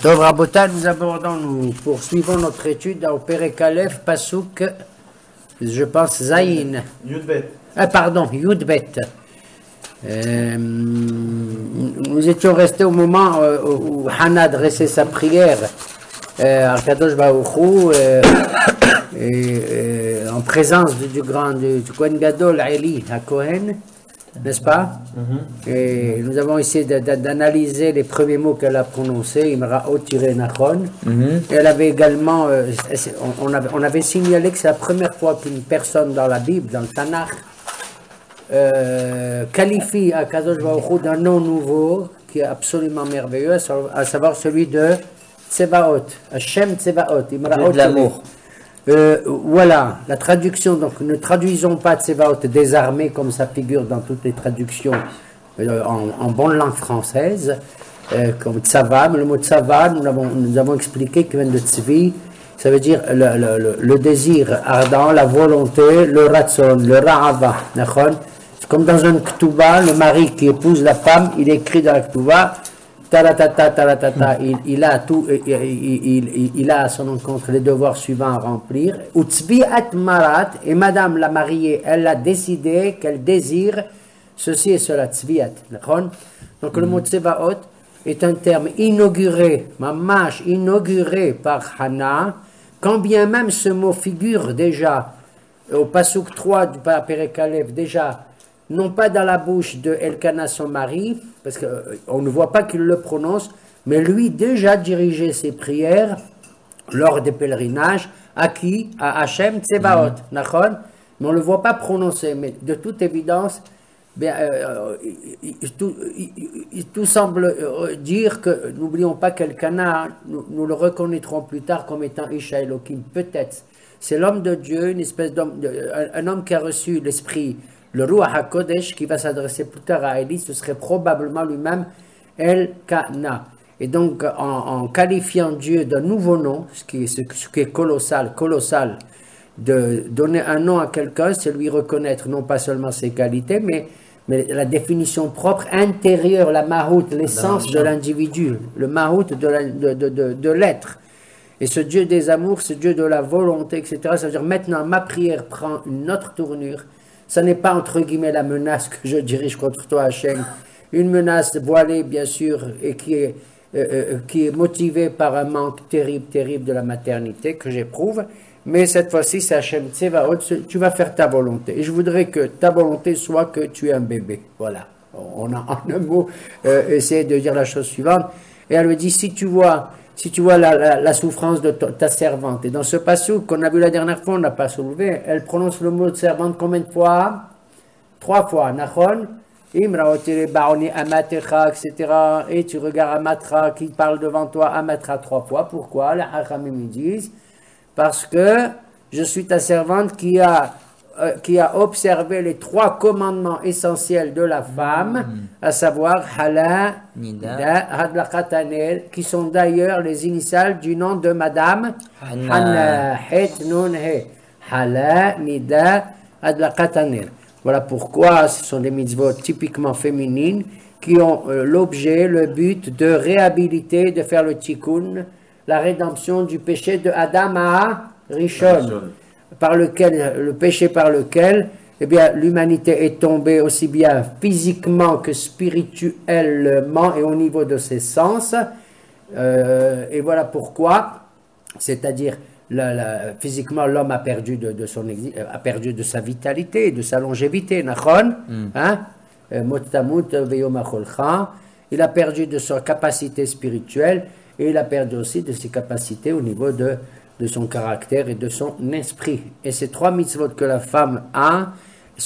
Donc, Rabotan, nous poursuivons notre étude au Perek Aleph, Pasuk, je pense, Zayin. Yudbet. Pardon, Yudbet. Nous étions restés au moment où Hana dressait sa prière à Kadosh Baruch Hu, en présence du Kohen Gadol, Eli, à Kohen, n'est-ce pas? Et nous avons essayé d'analyser les premiers mots qu'elle a prononcés, Imra'ot Nachon. Elle avait également, on avait signalé que c'est la première fois qu'une personne dans la Bible, dans le Tanakh, qualifie à Kadosh Baruch Hu d'un nom nouveau qui est absolument merveilleux, à savoir celui de Tsevaot, Hashem Tsevaot, Imra'ot de l'amour. Voilà, la traduction, donc ne traduisons pas Tsevaot désarmé comme ça figure dans toutes les traductions en bonne langue française, comme Tsava, mais le mot Tsava, nous avons expliqué qu'il vient de Tzvi, ça veut dire le désir ardent, la volonté, le ratson, le ra'ava, c'est comme dans un ktuba, le mari qui épouse la femme, il écrit dans la ktuba, taratata, taratata, il a tout, il a à son encontre les devoirs suivants à remplir. Utzviat marat, et madame la mariée, elle a décidé qu'elle désire ceci et cela, tzviat. Donc le mot tsevaot est un terme inauguré, mamash, inauguré par Hana, quand bien même ce mot figure déjà au Pasuk 3 du Perek Aleph, déjà non pas dans la bouche de Elkana son mari, parce qu'on ne voit pas qu'il le prononce, mais lui déjà dirigeait ses prières lors des pèlerinages, à qui? À Hachem Tsebaot, Nachon, mais on ne le voit pas prononcer, mais de toute évidence, tout semble dire que, n'oublions pas qu'Elkana, nous le reconnaîtrons plus tard comme étant Isha Elohim, peut-être. C'est l'homme de Dieu, une espèce d'homme, un homme qui a reçu l'esprit, le Ruach HaKodesh, qui va s'adresser plus tard à Élie, ce serait probablement lui-même Elkana. Et donc, en qualifiant Dieu d'un nouveau nom, ce qui est colossal, de donner un nom à quelqu'un, c'est lui reconnaître non pas seulement ses qualités, mais la définition propre, intérieure, la mahout, l'essence de l'individu, le mahout de l'être. Et ce Dieu des amours, ce Dieu de la volonté, etc., ça veut dire maintenant ma prière prend une autre tournure. Ça n'est pas entre guillemets la menace que je dirige contre toi, Hachem. Une menace voilée, bien sûr, et qui est motivée par un manque terrible de la maternité que j'éprouve. Mais cette fois-ci, c'est Hachem Tsevaot, tu vas faire ta volonté. Et je voudrais que ta volonté soit que tu es un bébé. Voilà. On a en un mot essayé de dire la chose suivante. Et elle me dit, si tu vois la souffrance de ta servante, et dans ce passage qu'on a vu la dernière fois, on n'a pas soulevé, elle prononce le mot de servante combien de fois? 3 fois, Nachon, Imraotire Baoni Amatecha, etc. Et tu regardes Amatra qui parle devant toi, Amatra 3 fois. Pourquoi? Les Hachamim disent, parce que je suis ta servante qui a observé les 3 commandements essentiels de la femme, à savoir Hala, Nida, Hadlaqataner, qui sont d'ailleurs les initiales du nom de Madame Hana, Het Nun He, Hala, Nida, Hadlaqataner. Voilà pourquoi ce sont des mitzvot typiquement féminines qui ont l'objet, le but de réhabiliter, de faire le tikkun, la rédemption du péché de Adam à Rishon. Le péché par lequel eh bien, l'humanité est tombée aussi bien physiquement que spirituellement et au niveau de ses sens. Et voilà pourquoi, c'est-à-dire physiquement l'homme a perdu a perdu de sa vitalité, de sa longévité, Nachon, il a perdu de sa capacité spirituelle et il a perdu aussi de ses capacités au niveau de son caractère et de son esprit. Et ces 3 mitzvot que la femme a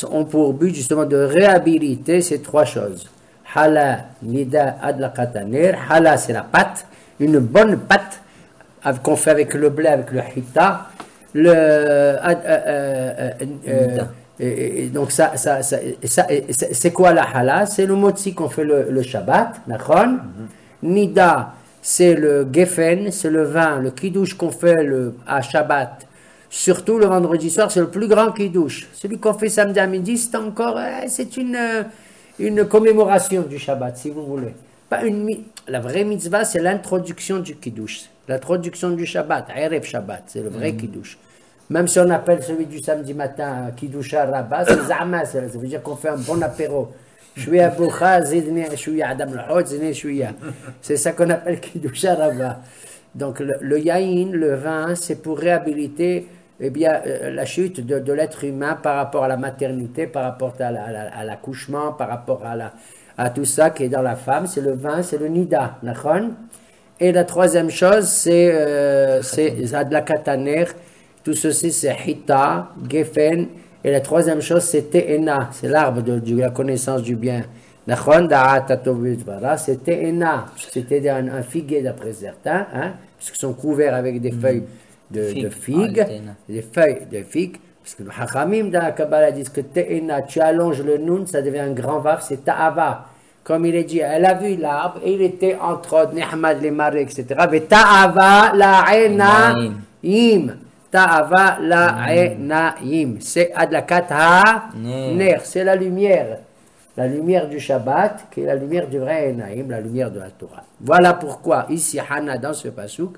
ont pour but justement de réhabiliter ces 3 choses. Hala, Nida, Adlaqataner. Hala, c'est la pâte, une bonne pâte qu'on fait avec le blé, avec le hita. Donc c'est quoi la hala? C'est le motzi qu'on fait le Shabbat, Nachon. Nida, c'est le geffen, c'est le vin, le kiddush qu'on fait à Shabbat. Surtout le vendredi soir, c'est le plus grand kiddush. Celui qu'on fait samedi à midi, c'est encore, c'est une commémoration du Shabbat, si vous voulez. pas la vraie mitzvah, c'est l'introduction du kiddush. L'introduction du Shabbat, Erev Shabbat, c'est le vrai kiddush. Même si on appelle celui du samedi matin kiddush Rabbah, c'est Zama, ça veut dire qu'on fait un bon apéro. Shouya Boucha, Zidni, Shouya Adam Lahot, Zidni, Shouya. C'est ça qu'on appelle kiddush Rabbah. Donc le yaïn, le vin, c'est pour réhabiliter eh bien, la chute de l'être humain par rapport à la maternité, par rapport à l'accouchement, par rapport à tout ça qui est dans la femme. C'est le vin, c'est le nida, nachon. Et la troisième chose, c'est Zadla Kataner. Tout ceci, c'est Hita, Gefen. Et la troisième chose, c'est Te'ena. C'est l'arbre de la connaissance du bien. Nachon, Da'at Atovudvara. C'est Te'ena. C'était un figuier d'après certains, hein, parce qu'ils sont couverts avec des feuilles de figues. Des feuilles de figues. Parce que le Hachamim dans la Kabbalah disent que Te'ena, tu allonges le Nun, ça devient un grand Vav, c'est Ta'ava. Comme il est dit, elle a vu l'arbre et il était entre Nehmad, les marais, etc. Mais Ta'ava la'enaim. Ta'ava la'enaim. C'est Adlakat ha-ner. C'est la lumière. La lumière du Shabbat, qui est la lumière du vrai Enaim, la lumière de la Torah. Voilà pourquoi, ici, Hannah, dans ce pasouk,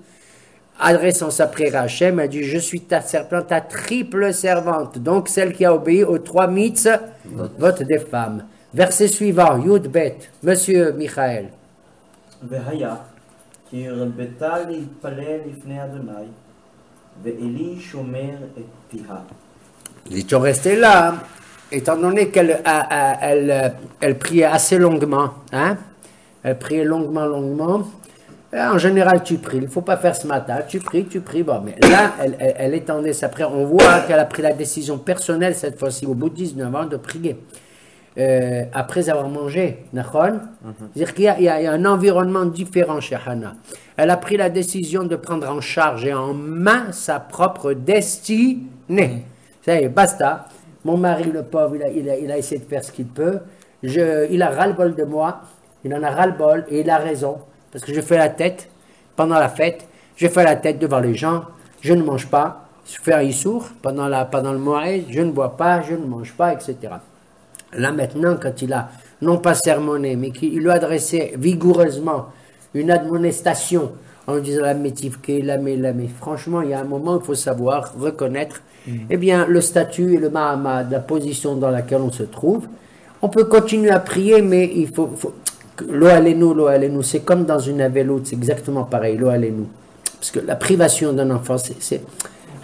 adressant sa prière à Hachem, elle dit, je suis ta servante, ta triple servante, donc celle qui a obéi aux 3 mitzvot des femmes. Verset suivant, Yud Bet, Monsieur Michael. והיה, כי הרבתה להתפלל לפני אדוני, ואלי שומר את פיה. Ils sont restés là, étant donné qu'elle elle priait assez longuement, hein? Elle priait longuement. En général, tu pries, il ne faut pas faire ce matin, tu pries, bon, mais là, elle étendait sa prière. On voit qu'elle a pris la décision personnelle cette fois-ci, au bout de 19 ans, de prier. Après avoir mangé, c'est-à-dire qu'il y a un environnement différent chez Hannah. Elle a pris la décision de prendre en charge et en main sa propre destinée. Ça y est, basta. Mon mari, le pauvre, il a essayé de faire ce qu'il peut. Il a ras-le-bol de moi. Il en a ras-le-bol et il a raison. Parce que je fais la tête pendant la fête. Je fais la tête devant les gens. Je ne mange pas. Je fais un issour pendant le moed. Je ne bois pas, je ne mange pas, etc. Là maintenant, quand il a, non pas sermonné, mais qu'il lui a adressé vigoureusement une admonestation en lui disant la métivke, la mais franchement, il y a un moment où il faut savoir reconnaître eh bien, le statut et le mahamad, la position dans laquelle on se trouve. On peut continuer à prier, mais il faut lo alenu, c'est comme dans une aveloute, c'est exactement pareil, lo alenu. Parce que la privation d'un enfant, c'est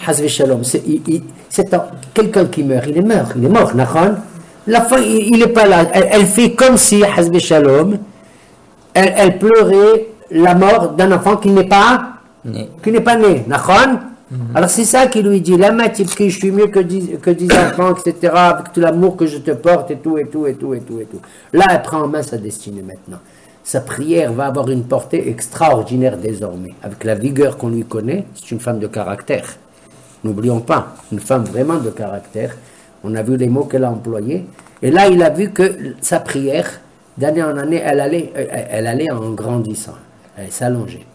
Hazve Shalom, c'est quelqu'un qui meurt, il est mort, Nachon. L'enfant, il n'est pas là. Elle fait comme si, Hazbe Shalom, elle pleurait la mort d'un enfant qui n'est pas né. Nachon. Alors c'est ça qu'il lui dit. La matibki, je suis mieux que 10 enfants, etc. Avec tout l'amour que je te porte et tout. Là, elle prend en main sa destinée maintenant. Sa prière va avoir une portée extraordinaire désormais. Avec la vigueur qu'on lui connaît, c'est une femme de caractère. N'oublions pas, une femme vraiment de caractère. On a vu les mots qu'elle a employés. Et là, il a vu que sa prière, d'année en année, elle allait en grandissant. Elle s'allongeait.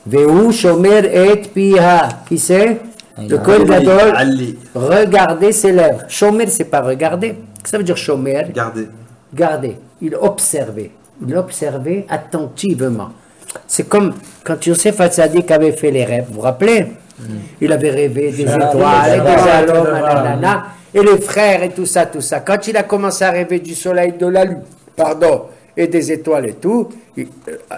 Vehu shomer et piha. Qui c'est? Le Kohen Gadol. Regarder ses lèvres. Shomer, c'est pas regarder. Qu'est-ce que ça veut dire shomer? Garder. Il observait. Il observait attentivement. C'est comme quand Yosef Hatzadik avait fait les rêves. Vous vous rappelez? Il avait rêvé des étoiles, et des alomes, et les frères et tout ça. Quand il a commencé à rêver du soleil, de la lune, et des étoiles et tout,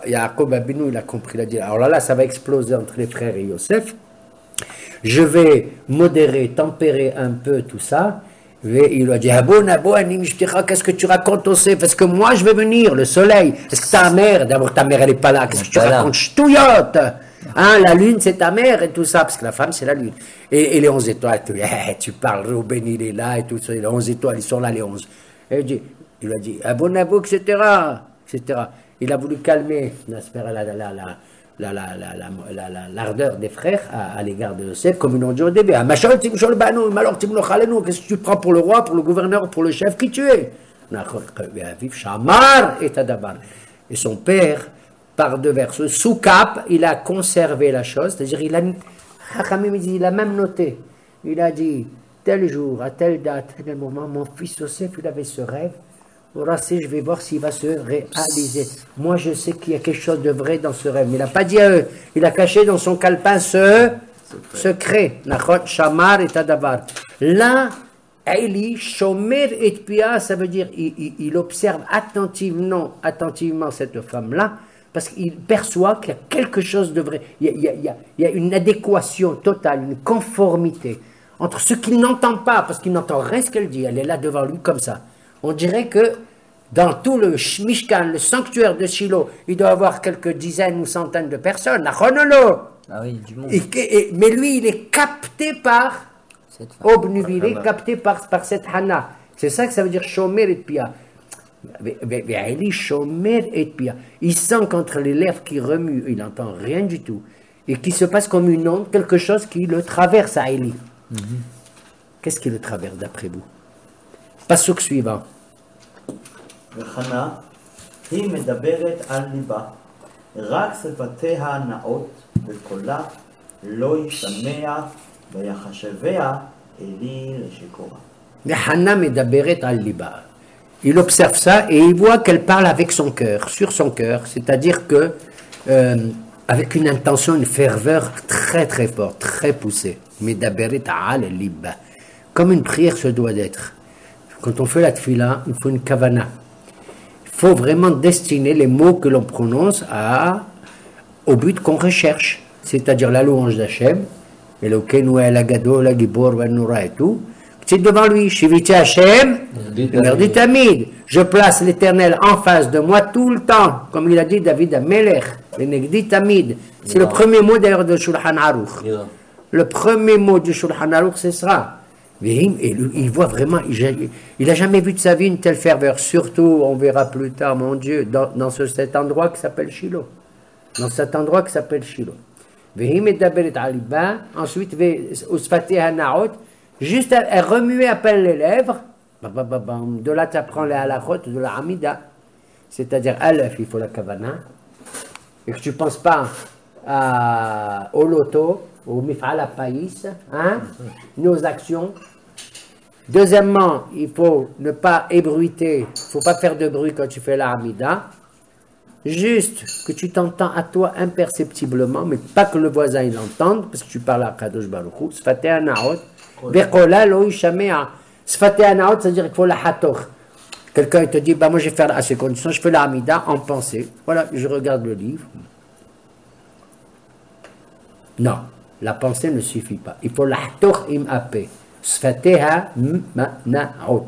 Yaakov Abinu, il a compris, il a dit, alors là, ça va exploser entre les frères et Yosef. Je vais modérer, tempérer un peu tout ça. Et il lui a dit, qu'est-ce que tu racontes au Sef? Parce que moi, je vais venir, le soleil. Est-ce que ta mère, d'abord ta mère, elle n'est pas là. Qu'est-ce que tu racontes? Ch'touillotte. Hein, la lune, c'est ta mère et tout ça, parce que la femme, c'est la lune. Et les 11 étoiles, tu parles, Ruben, il est là et tout ça. Les 11 étoiles, ils sont là, les 11. Et il lui a dit, abonnez-vous, etc. Il a voulu calmer, l'ardeur des frères à l'égard de Yosef, comme ils l'ont dit au début. Qu'est-ce que tu prends pour le roi, pour le gouverneur, pour le chef, qui tu es? Et son père, par devers ce sous-cap, il a conservé la chose, c'est-à-dire il a même noté. Il a dit, tel jour, à telle date, à tel moment, mon fils Yosef, il avait ce rêve je vais voir s'il va se réaliser. Moi, je sais qu'il y a quelque chose de vrai dans ce rêve. Mais il n'a pas dit à eux. Il a caché dans son calepin ce secret. Nachot, Shamar et Tadavar. Là, Eli, Shomer et Pia, ça veut dire il observe attentivement cette femme-là, parce qu'il perçoit qu'il y a quelque chose de vrai. Il y a une adéquation totale, une conformité entre ce qu'il n'entend pas, parce qu'il n'entend rien ce qu'elle dit. Elle est là devant lui comme ça. On dirait que dans tout le Mishkan, le sanctuaire de Shiloh, il doit y avoir quelques dizaines ou centaines de personnes. Ah oui, du monde. Mais lui, il est capté par obnubilé, capté par cette Hana. C'est ça que ça veut dire Shomer et Pia. Shomer et Pia. Il sent qu'entre les lèvres qui remuent, il n'entend rien du tout. Et qu'il se passe comme une onde, quelque chose qui le traverse à Eli. Qu'est-ce qui le traverse d'après vous? Pasuk suivant. וחנה היא מדברת על ליבה, רק שפתיה נאות וקולה לא ישמע ויחשביה אלי לשיכורה. Hana medaberet al liba. Il observe ça et il voit qu'elle parle avec son cœur, sur son cœur, c'est-à-dire que avec une intention, une ferveur très très forte, très poussée. Medaberet al liba. Comme une prière se doit d'être. Quand on fait la tfila, il faut une kavana. Il faut vraiment destiner les mots que l'on prononce au but qu'on recherche, c'est-à-dire la louange d'Hachem, Elokeinu el Agadol, el Gibor, el Noura et tout. C'est devant lui, Shiviti Hachem, Merdi Tamid. Je place l'Éternel en face de moi tout le temps, comme il a dit David à Melech, le Negdi Tamid. C'est le premier mot d'ailleurs de Shulchan Aruch. Le premier mot du Shulchan Aruch, ce sera. Et il voit vraiment, il n'a jamais vu de sa vie une telle ferveur. Surtout, on verra plus tard, mon Dieu, dans cet endroit qui s'appelle Shiloh. Dans cet endroit qui s'appelle Shiloh. Ensuite, juste elle remuait à peine les lèvres. De là, tu apprends les halachot de la Hamida. C'est-à-dire, Aleph, il faut la kavana. Et que tu ne penses pas au loto, au mif'al païs, nos actions. Deuxièmement, il faut ne pas ébruiter, il ne faut pas faire de bruit quand tu fais la Hamida. Juste que tu t'entends à toi imperceptiblement, mais pas que le voisin il entende, parce que tu parles à Kadosh Baruch Hu. Sfatea na'ot, ve'kola lo yishamea. Sfatea na'ot, c'est-à-dire qu'il faut la hatoch. Quelqu'un te dit, bah moi je vais faire à ces conditions, je fais la Hamida en pensée. Voilà, je regarde le livre. Non, la pensée ne suffit pas. Il faut la hatoch im apé. Sfatea na'ot.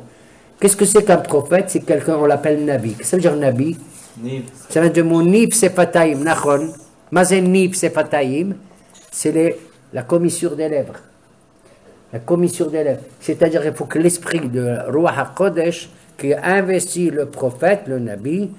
Qu'est-ce que c'est qu'un prophète? C'est quelqu'un, on l'appelle Nabi. Qu'est-ce que ça veut dire Nabi? Ça veut dire mon nif sefataim, nachon. Mazen nif sefataim, c'est la commissure des lèvres. La commissure des lèvres. C'est-à-dire qu'il faut que l'esprit de Ruach HaKodesh qui a investi le prophète, le Nabi,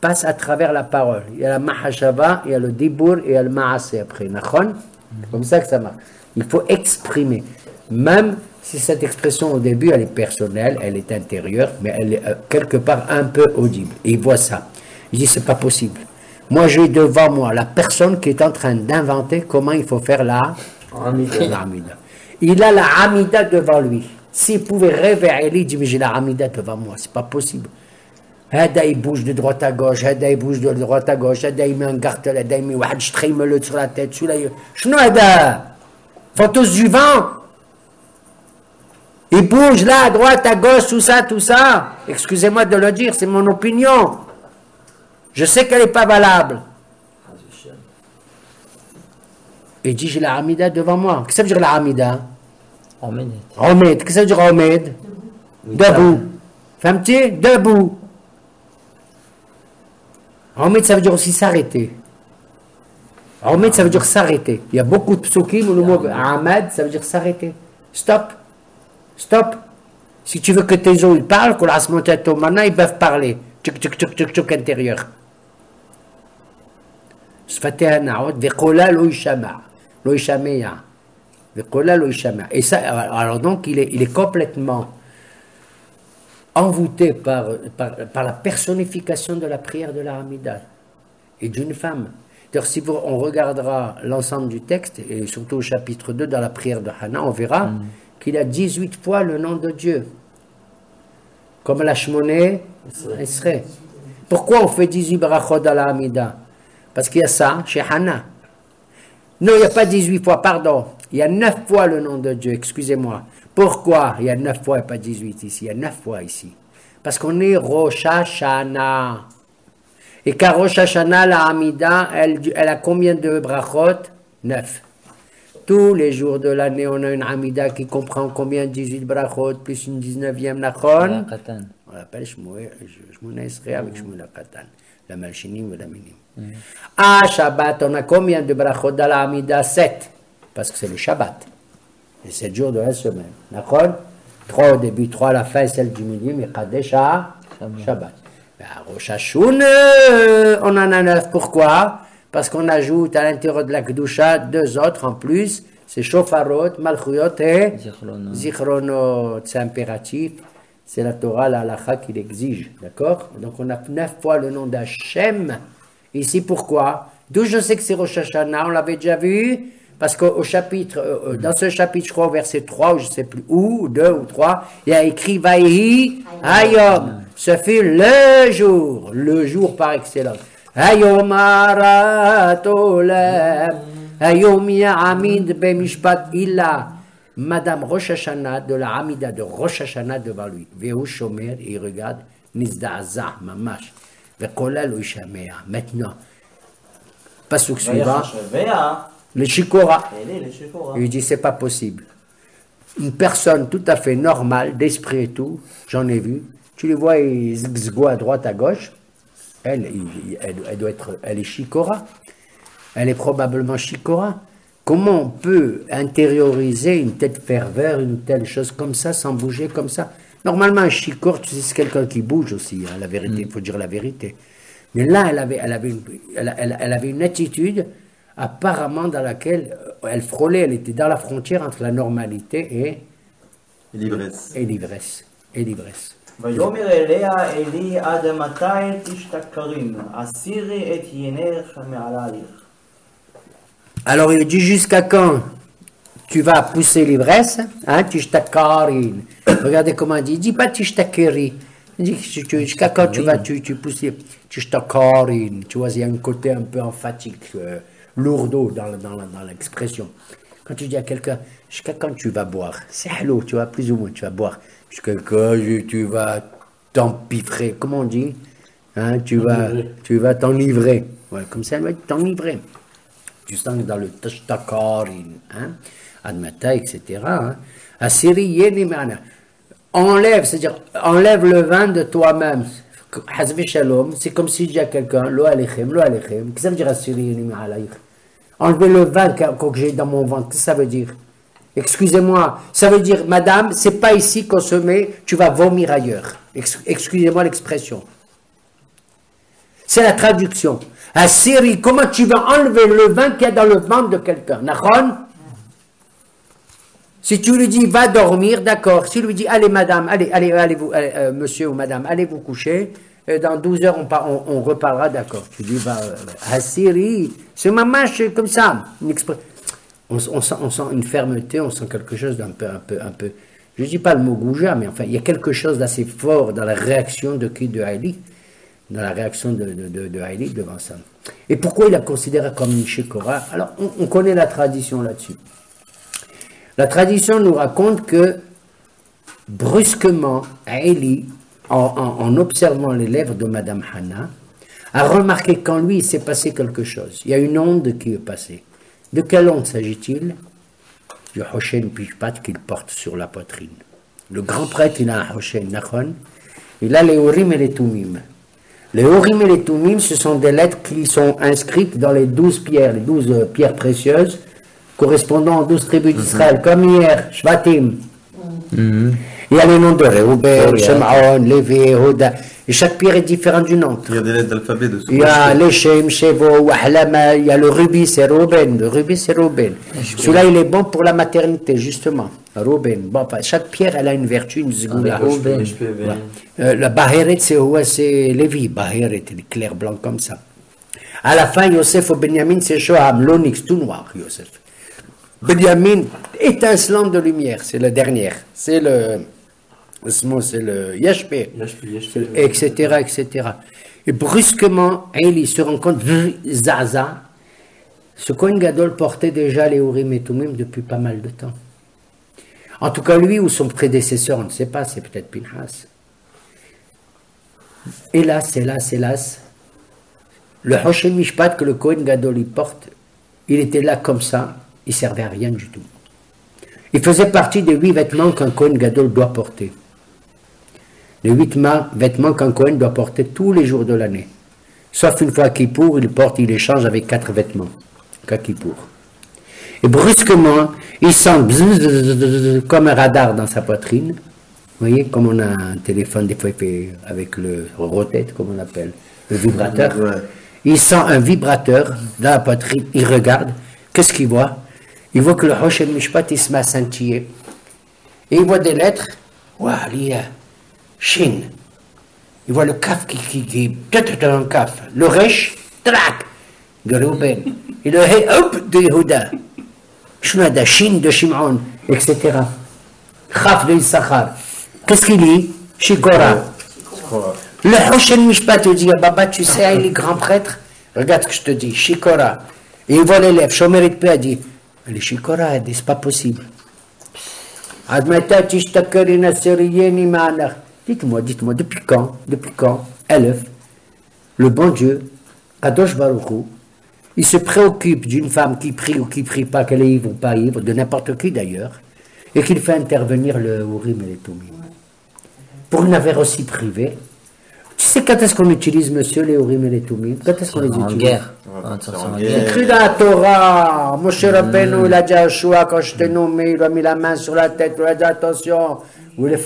passe à travers la parole. Il y a la mahashava, il y a le dibur et il y a le maaseh après. Nachon. C'est comme ça que ça marche. Il faut exprimer. Même si cette expression au début, elle est personnelle, elle est intérieure, mais elle est quelque part un peu audible. Et il voit ça. Il dit, c'est pas possible. Moi, j'ai devant moi la personne qui est en train d'inventer comment il faut faire la Hamida. Il a la Hamida devant lui. S'il pouvait rêver à Eli, il dit, mais j'ai la Hamida devant moi, c'est pas possible. Hada, il bouge de droite à gauche, Hada, il bouge de droite à gauche, Hada, il met un gartel, Hada, il met Wahad, Shtraymelut sur la tête, celui-là, Shno Hada, font tous du vent. Il bouge là, à droite, à gauche, tout ça, tout ça. Excusez-moi de le dire, c'est mon opinion. Je sais qu'elle n'est pas valable. Et dit, j'ai la Hamida devant moi. Qu'est-ce que ça veut dire la Hamida? Omed. Qu'est-ce que ça veut dire Omed? Debout. Femme-tu? Debout. Omed, ça veut dire aussi s'arrêter. Omed, ça veut dire s'arrêter. Il y a beaucoup de psukim où le mot Ahmad, ça veut dire s'arrêter. Stop. Stop. Si tu veux que tes os ils parlent, qu'on laisse monter ton mana, ils peuvent parler. Tchouk, tchouk, tchouk, tchouk, tchouk, intérieur. Sfatea na'od, ve'kola lo yishama. Lo yishamea. Ve'kola lo yishama. Et ça, alors donc, il est complètement envoûté par la personnification de la prière de la Hamida et d'une femme. D'ailleurs, si on regardera l'ensemble du texte, et surtout au chapitre 2, dans la prière de Hana, on verra qu'il a 18 fois le nom de Dieu. Comme la Shmoné Esrei. Pourquoi on fait 18 brachot à la Hamida? Parce qu'il y a ça chez Hana. Non, il n'y a pas 18 fois, pardon. Il y a 9 fois le nom de Dieu, excusez-moi. Pourquoi il y a 9 fois et pas 18 ici? Il y a 9 fois ici. Parce qu'on est Rosh Hashanah. Et qu'à Rosh Hashanah, la Hamida, elle a combien de brachot? 9. Tous les jours de l'année, on a une Hamida qui comprend combien? 18 brachot plus une 19e Nachon. On l'appelle Shmoné Esrei avec Shmuel Katan. La Malchinim et la Minim. À Shabbat, on a combien de brachot dans la Hamida? 7. Parce que c'est le Shabbat. Les 7 jours de la semaine. Nachon? 3 au début, 3 à la fin, celle du milieu, mais Kadesh à Shabbat. À Rosh Hashanah, on en a 9. Pourquoi? Parce qu'on ajoute à l'intérieur de la Kedusha 2 autres en plus. C'est Shofarot, Malchuyot et Zichronot. C'est impératif. C'est la Torah, la Halacha qui l'exige. D'accord? Donc on a 9 fois le nom d'Hachem. Ici, pourquoi? D'où je sais que c'est Rosh Hashanah, on l'avait déjà vu. Parce qu'au chapitre, dans ce chapitre, je crois au verset 3, ou je ne sais plus où, 2 ou 3, il y a écrit Vaïhi Hayom. Ce fut le jour par excellence. Hayom Arat Olem, Hayom Ya'amid Bemishpat Illa. Madame Rosh Hashanah, de la Hamida de Rosh Hashanah devant lui. Vehu Shomer, il regarde, Nizda'azah, Mamash. Vekolal Ushamea. Maintenant, pasuk suivant. Le Shikora. Il lui dit, c'est pas possible. Une personne tout à fait normale, d'esprit et tout, j'en ai vu, tu les vois, ils zgzgo à droite, à gauche, elle est Shikora. Elle est probablement Shikora. Comment on peut intérioriser une telle ferveur, une telle chose comme ça, sans bouger comme ça? Normalement, un Shikor, tu sais, c'est quelqu'un qui bouge aussi, hein, la vérité, il faut dire la vérité. Mais là, elle avait une attitude apparemment dans laquelle elle frôlait, elle était dans la frontière entre la normalité et l'ivresse. ויאמר אליה אלי עד מתי תשתכרים, הסירי את עיינך מעלייך. Alors il dit jusqu'à quand tu vas pousser l'ivresse, hein, tishtakarine. Regardez comment il dit pas tishtakeri. Il dit jusqu'à quand tu vas tu pousses tishtakarine. Tu vois, il y a un côté un peu emphatique, lourdeau dans l'expression. Quand tu dis à quelqu'un, jusqu'à quand tu vas boire? C'est hello, tu vois, plus ou moins, tu vas boire. Jusqu'à quand tu vas t'empiffrer. Comment on dit, hein, tu vas t'enivrer. Ouais, comme ça, elle va t'enivrer. Tu sens dans le tashtakarin, hein, admata, etc. Hein. Asiri yenimana. Enlève, c'est-à-dire, enlève le vin de toi-même. Hazvi shalom, c'est comme si je dis à quelqu'un, lo alechem. Qu'est-ce que ça veut dire asiri yenimana? Enlever le vin que j'ai dans mon ventre, qu'est-ce que ça veut dire? Excusez-moi, ça veut dire, madame, c'est pas ici qu'on se met, tu vas vomir ailleurs. Excusez-moi l'expression. C'est la traduction. Asiri, comment tu vas enlever le vin qu'il y a dans le ventre de quelqu'un? Nachon? Si tu lui dis, va dormir, d'accord. Si tu lui dis, allez madame, allez vous, monsieur ou madame, allez vous coucher, dans 12 heures on reparlera, d'accord. Tu dis, va, Asiri, c'est ma mâche comme ça. On sent une fermeté, on sent quelque chose d'un peu, je ne dis pas le mot gouja, mais enfin, il y a quelque chose d'assez fort dans la réaction de Haïli, dans la réaction de Haïli devant ça. Et pourquoi il la considéré comme une Shikora? Alors, on connaît la tradition là-dessus. La tradition nous raconte que, brusquement, Haïli, en observant les lèvres de Madame Hana, a remarqué qu'en lui, il s'est passé quelque chose. Il y a une onde qui est passée. De quelle onde s'agit-il? Du Hoshen Pishpat qu'il porte sur la poitrine. Le grand prêtre, il a un Hoshen, Nachon. Il a les Urim et les Tumim. Les Urim et les Tumim, ce sont des lettres qui sont inscrites dans les 12 pierres, les 12 pierres précieuses, correspondant aux 12 tribus d'Israël, comme hier, Shvatim. Il y a les noms de Reuben, Shimon, Lévi, Yehuda. Et chaque pierre est différente d'une autre. Il y a des lettres d'alphabet dessous. Il y a Leshem, Shevo, Wahlama, il y a le rubis, c'est Reuben. Le rubis, c'est Reuben. Celui-là, il est bon pour la maternité, justement. Reuben. Bon, chaque pierre, elle a une vertu, une zgoula. La Baheret, c'est Lévi. Baheret, il est clair blanc comme ça. À la fin, Yosef ou Benjamin, c'est Shoham, l'onyx, tout noir, Yosef. Benjamin, étincelant de lumière, c'est la dernière. C'est le Ce mot, c'est le Yashpé, Yashpé. etc., etc. Et brusquement, il se rend compte, Zaza, ce Kohen Gadol portait déjà les Urim et Tumim depuis pas mal de temps. En tout cas, lui ou son prédécesseur, on ne sait pas, c'est peut-être Pinhas. Hélas, le Hoshen Mishpat que le Kohen Gadol y porte, il était là comme ça, il ne servait à rien du tout. Il faisait partie des 8 vêtements qu'un Kohen Gadol doit porter. Les 8 vêtements qu'un Kohen doit porter tous les jours de l'année. Sauf une fois Kippour, il échange avec 4 vêtements. Qu'à Kippour. Et brusquement, il sent comme un radar dans sa poitrine. Vous voyez, comme on a un téléphone, des fois il fait avec le rotate, comme on appelle, le vibrateur. Ouais. Il sent un vibrateur dans la poitrine, il regarde. Qu'est-ce qu'il voit? Il voit que le Hoshen Mishpat, il se met à scintiller. Et il voit des lettres. Waouh, il y a Shin. Il voit le kaf qui peut-être un kaf. Le resh, trac, de Reuben. Et le he, hop, de Yehuda. Shunada, Shin de Shimon, etc. Chaf de Issachar. Qu'est-ce qu'il dit? Shikora. Le Hoshen Mishpat, il dit, Baba, tu sais, il est grand prêtre. Regarde ce que je te dis, Shikora. Et il voit l'élève, Shomer Itpe a dit, les Shikora, il dit, c'est pas possible. Dites-moi, depuis quand, Elef, le bon Dieu, Kadosh Baruch Hu, il se préoccupe d'une femme qui prie ou qui prie pas, qu'elle est ivre ou pas ivre, de n'importe qui d'ailleurs, et qu'il fait intervenir le Urim et les Tumim. Pour une affaire aussi privée, tu sais quand est-ce qu'on utilise, monsieur, les Urim et les Tumim? Quand est-ce qu'on les En utilise? guerre. C'est écrit dans la Torah. Moshe Rabbeinu, il a dit à Yeshua, quand je t'ai nommé, il a mis la main sur la tête, il a dit attention, il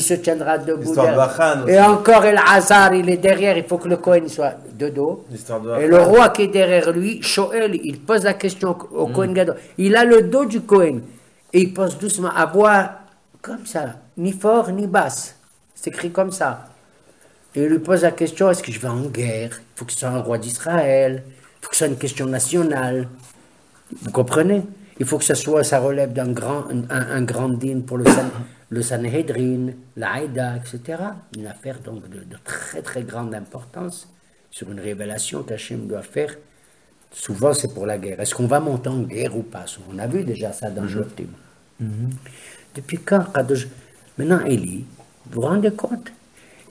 se tiendra debout. L'histoire de Bachan aussi. Et encore, El Hazar, il est derrière, il faut que le Kohen soit de dos. L'histoire de Et le roi qui est derrière lui, Shoel, il pose la question au Kohen Gadol. Il a le dos du Kohen. Et il pose doucement, à voix comme ça, ni fort ni basse. C'est écrit comme ça. Et il lui pose la question, est-ce que je vais en guerre? Il faut que ce soit un roi d'Israël. Il faut que ce soit une question nationale. Vous comprenez? Il faut que ça relève d'un un grand dîne pour le Sanhedrin, l'Aïda, etc. Une affaire donc de très très grande importance sur une révélation qu'Hachem doit faire. Souvent c'est pour la guerre. Est-ce qu'on va monter en guerre ou pas? On a vu déjà ça dans Jotim. Depuis quand? Maintenant, Élie, vous vous rendez compte?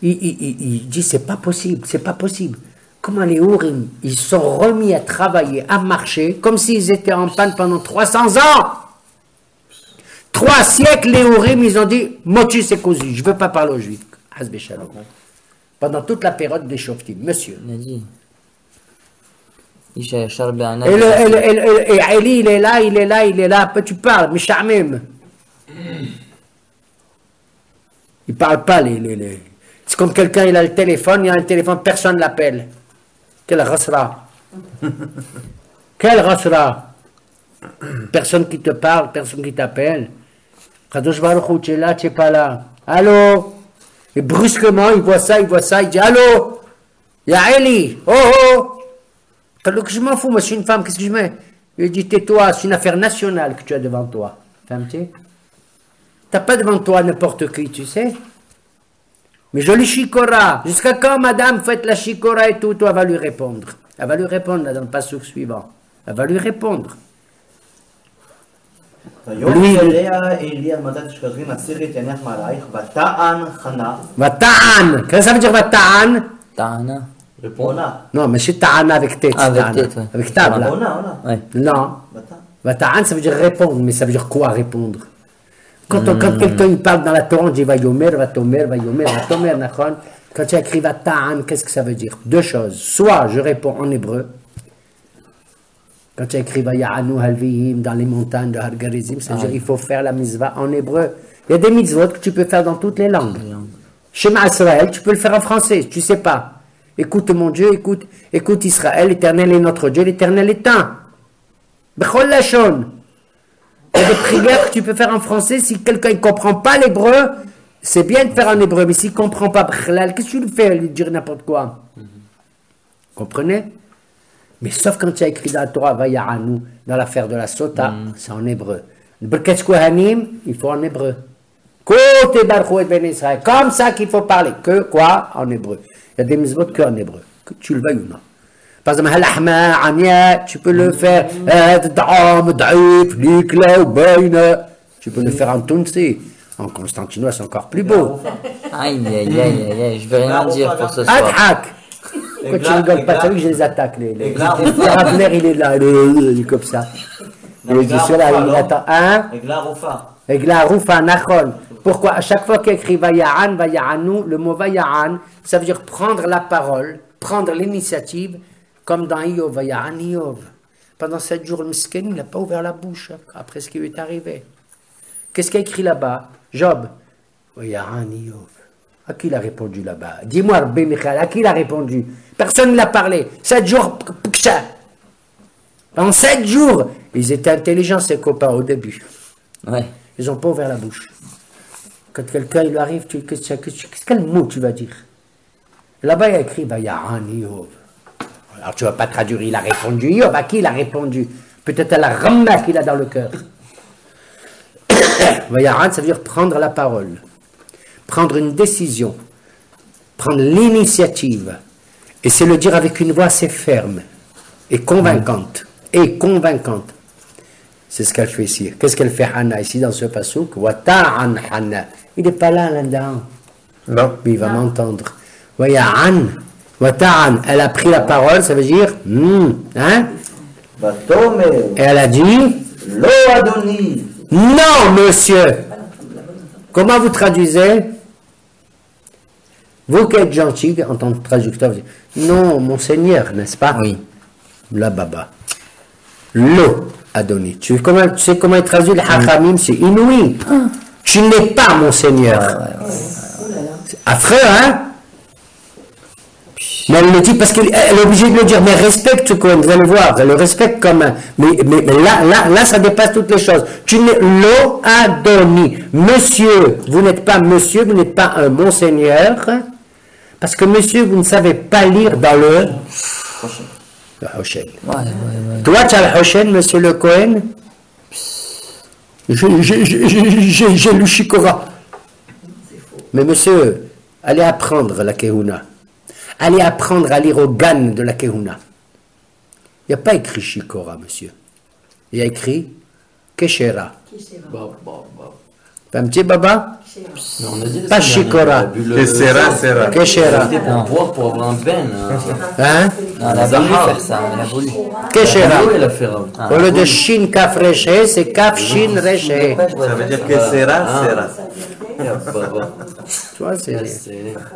Il dit c'est pas possible, c'est pas possible. Comment les Urim, ils sont remis à travailler, à marcher, comme s'ils étaient en panne pendant 300 ans. 3 siècles, les Urim, ils ont dit Mochi c'est cosy, je ne veux pas parler aux Juifs. Hasbe Shalom. Pendant toute la période des Shoftim, monsieur. Il a dit. Et Et Ali, il est là, tu parles, mais Shamim. Il ne parle pas, C'est comme quelqu'un, il a le téléphone, personne ne l'appelle. Quel rasra. Quel rasra. Personne qui te parle, personne qui t'appelle. Kadosh Baruch Hu, tu es là, tu n'es pas là. Allô? Et brusquement, il voit ça, il dit allô? Ya Eli, oh! Je m'en fous, moi je suis une femme, qu'est-ce que je mets? Il dit tais-toi, c'est une affaire nationale que tu as devant toi. Femme, tu n'as pas devant toi n'importe qui, tu sais? Mais jolie Shikora, jusqu'à quand, madame, faites la Shikora et tout, toi, elle va lui répondre. Elle va lui répondre, là, dans le passage suivant. Elle va lui répondre. Vata'an. Qu'est-ce que ça veut dire Vata'an? Ta'ana. Non, mais c'est Ta'ana avec tête. Avec tête, ouais. Avec table. Ouais. Non. Vata'an, ça veut dire répondre, mais ça veut dire quoi répondre? Quand quelqu'un il parle dans la Torah, on dit Vayomer, Vatomer, Nachon. Quand tu écris Vata'an, qu'est-ce que ça veut dire? 2 choses. Soit je réponds en hébreu. Quand tu écris Vaya'anu Halvihim dans les montagnes de Har Gerizim, ça veut dire qu'il faut faire la mitzvah en hébreu. Il y a des mitzvot que tu peux faire dans toutes les langues. Shema Israël, tu peux le faire en français, tu sais pas. Écoute mon Dieu, écoute Israël, l'Éternel est notre Dieu, l'Éternel est un. Bechol Lashon. Il y a des prières que tu peux faire en français. Si quelqu'un ne comprend pas l'hébreu, c'est bien de faire en hébreu. Mais s'il ne comprend pas, qu'est-ce que tu lui fais? Lui dire n'importe quoi. Comprenez? Mais sauf quand tu as écrit dans la Torah, Vaya'anu, dans l'affaire de la Sota, c'est en hébreu. Le Birkat Kohanim, il faut en hébreu. Côté Baruch et Ben Israël. Comme ça qu'il faut parler. Que quoi? En hébreu. Il y a des mitzvot que en hébreu. Que tu le veuilles ou non. Par exemple, Halahma, Anya, tu peux le faire. Tu peux le faire en Tunsi. En constantinois, c'est encore plus beau. Aïe, aïe, aïe, aïe, aïe, je vais rien dire pour ce soir. Adhak. Pourquoi tu rigoles pas? Tu as vu que je les attaque. Les Ravner, il est là. Il est comme ça. Il est là, il attend. Hein? Egla Rufa Nachon. Pourquoi à chaque fois qu'il écrit Vaya'an, Vaya'anu, le mot Vaya'an, ça veut dire prendre la parole, prendre l'initiative, comme dans Iov, Vaya'an Iov. Pendant 7 jours, le Miskin, il n'a pas ouvert la bouche après ce qui lui est arrivé. Qu'est-ce qu'il a écrit là-bas? Job. Vaya'an Iov. À qui il a répondu là-bas? Dis-moi, Rabbi Michal, à qui il a répondu? Personne ne l'a parlé. 7 jours, en 7 jours, ils étaient intelligents, ces copains, au début. Ouais. Ils n'ont pas ouvert la bouche. Quand quelqu'un il lui arrive, quel mot tu vas dire? Là-bas, il y a écrit Vaya'an Iov. Alors tu ne vas pas traduire, il a répondu Iov. À qui il a répondu? Peut-être à la ramma qu'il a dans le cœur. Vaya'an, ça veut dire prendre la parole, prendre une décision, prendre l'initiative. Et c'est le dire avec une voix assez ferme et convaincante. Et convaincante. C'est ce qu'elle fait ici. Qu'est-ce qu'elle fait Hannah ici dans ce passouk? Wata'an Hannah. Il n'est pas là là-dedans. Non. Mais il va m'entendre. Wata'an. Wata'an. Elle a pris la parole, ça veut dire hein? Et elle a dit Lo Adoni. non, monsieur. Comment vous traduisez? Vous qui êtes gentil en tant que traducteur, vous dites non, monseigneur, n'est-ce pas? Oui. La baba. Lo Adoni. Tu sais comment il traduit le Hachamim? C'est inouï. Tu n'es pas monseigneur. C'est affreux, hein? Mais elle le dit parce qu'elle est obligée de le dire. Mais respecte Cohen, vous allez voir. Elle le respecte comme un. Mais là, ça dépasse toutes les choses. Tu n'es Lo Adoni. Monsieur, vous n'êtes pas monsieur, vous n'êtes pas un monseigneur. Parce que monsieur, vous ne savez pas lire dans le Hoshen. Ouais. Toi, tu as le Hoshen, monsieur le Cohen? J'ai lu Shikora. Mais monsieur, allez apprendre la Kehuna. Allez apprendre à lire au Gan de la Kehuna. Il n'y a pas écrit Shikora, monsieur. Il y a écrit Keshera. Un petit baba? Pas Shikora. Sera. Keshera. Pour avoir un ben. Hein? Non, elle a voulu faire ça, elle a voulu. Keshera. Elle a fait un. Au lieu de Shin Kaf Reshe, c'est Kaf Shin Reshe. Ça veut dire que sera. Tu vois,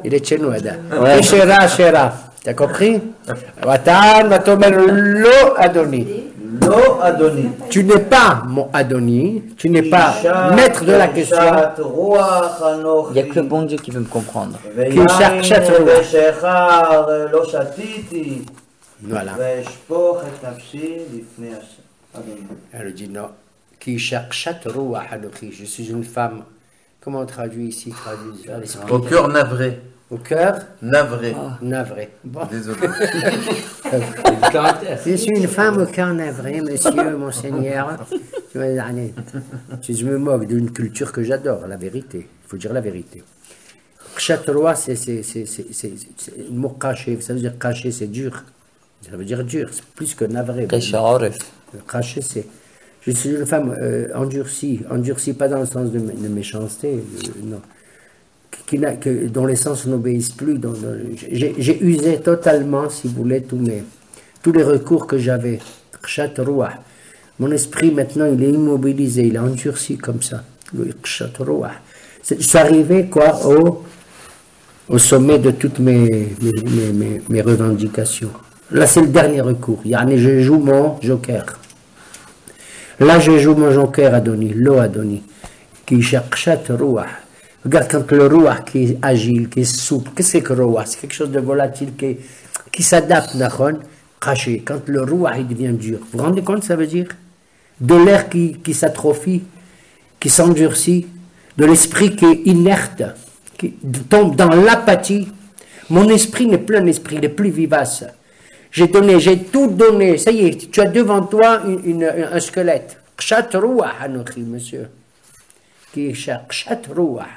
il est chez nous, Ada. Keshera, Shera. T'as compris? Watan, Vatomer, Lo Adoni. Lo Adoni. Tu n'es pas mon Adoni, tu n'es pas maître de la question. Il n'y a que le bon Dieu qui veut me comprendre. Voilà. Elle dit non. Je suis une femme. Comment on traduit ici? Au cœur navré. Au cœur Navré. navré. Bon. Désolé. Je suis une femme au cœur navré, monsieur, monseigneur. Je me moque d'une culture que j'adore, la vérité. Il faut dire la vérité. Kshatroa, c'est le mot caché. Ça veut dire caché, c'est dur. Ça veut dire dur, c'est plus que navré. Caché, c'est. Je suis une femme endurcie pas dans le sens de méchanceté, non. Dont les sens n'obéissent plus. J'ai usé totalement, si vous voulez, tous les recours que j'avais. Mon esprit, maintenant, il est immobilisé, il est endurci comme ça. Je suis arrivé, quoi, au sommet de toutes mes revendications. Là, c'est le dernier recours. Je joue mon joker. Là, je joue mon joker, Adoni, Lo Adoni, qui cherchat Ruah. Regarde quand le Ruah qui est agile, qui est souple, qu'est-ce que le Ruah? C'est quelque chose de volatile qui s'adapte, caché. Quand le Ruah il devient dur, vous vous rendez compte, ça veut dire? De l'air qui s'atrophie, qui s'endurcit, de l'esprit qui est inerte, qui tombe dans l'apathie. Mon esprit n'est plus un esprit, il est plus vivace. J'ai tout donné, ça y est, tu as devant toi un squelette. Kshat Ruach Anochi, monsieur. Qui est Kshat Ruach.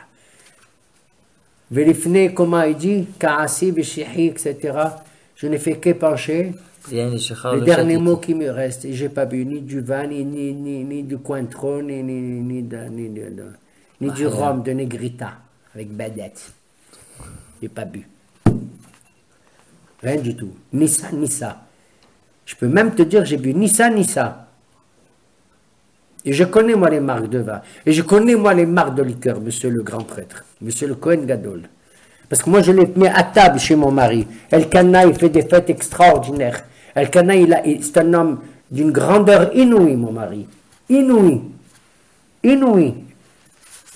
Vérifne, comment il dit, Kaasi, Vishihi, etc. Je n'ai fait que pencher. Le dernier mot qui me reste, et j'ai pas bu ni du vin, ni du Cointreau, ni du rhum de Negrita, avec Badette. J'ai pas bu. Rien du tout. Ni ça, ni ça. Je peux même te dire, j'ai bu ni ça, ni ça. Et je connais, moi, les marques de vin. Et je connais, moi, les marques de liqueur, monsieur le grand prêtre, monsieur le Kohen Gadol. Parce que moi, je l'ai mis à table chez mon mari. Elkana, il fait des fêtes extraordinaires. Elkana, c'est un homme d'une grandeur inouïe, mon mari. Inouïe. Inouïe.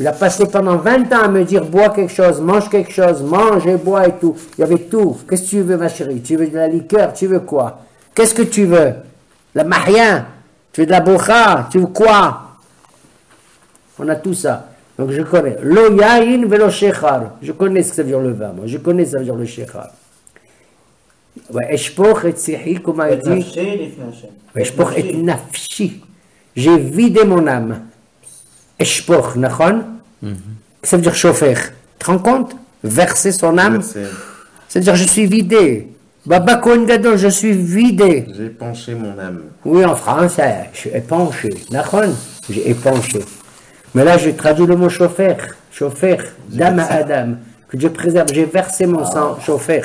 Il a passé pendant 20 ans à me dire, bois quelque chose, mange quelque chose, mange et bois et tout. Il y avait tout. Qu'est-ce que tu veux, ma chérie? Tu veux de la liqueur? Tu veux quoi? Qu'est-ce que tu veux? La mahia? Tu veux de la boucha? Tu veux quoi? On a tout ça. Donc je connais. Lo yain velo shechar. Je connais ce que ça veut dire le vin, moi. Je connais ce que ça veut dire le shechar. Ouais, eshpoch et tzihi, comment il dit? Eshpoch et nafshi. J'ai vidé mon âme. Eshpoch, nachon? Ça veut dire chauffer. Tu te rends compte? Verser son âme. C'est-à-dire je suis vidé. Baba Kohen Gadol, je suis vidé. J'ai penché mon âme. Oui, en français, je suis épanché. Nachon? J'ai épanché. Mais là, je traduis le mot chauffer. Chauffer, d'âme à Adam. Que Dieu préserve. J'ai versé mon sang, chauffer.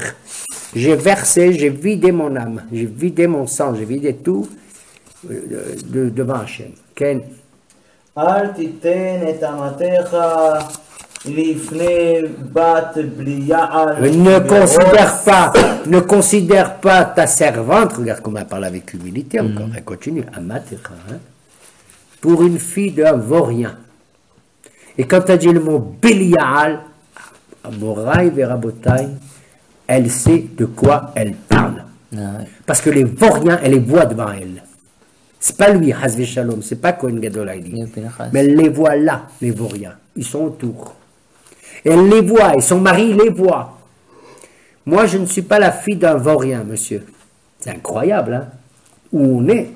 J'ai versé, j'ai vidé mon âme. J'ai vidé mon sang, j'ai vidé tout devant Hachem. Ken? אל תיתן את אמתך לפני בת בלי יעל. Ne considère pas ta servante, regarde comment elle parle avec humilité encore, elle continue, Amatecha, hein, pour une fille d'un vaurien. Et quand tu as dit le mot Belial, Amorai Verabotai, elle sait de quoi elle parle. Parce que les vauriens, elle les voit devant elle. C'est pas lui, Hazvé Shalom, c'est pas Kohen Gadol Haïdi. Mais elle les voit là, les vauriens. Ils sont autour. Et elle les voit, et son mari les voit. Moi, je ne suis pas la fille d'un vaurien, monsieur. C'est incroyable, hein? Où on est.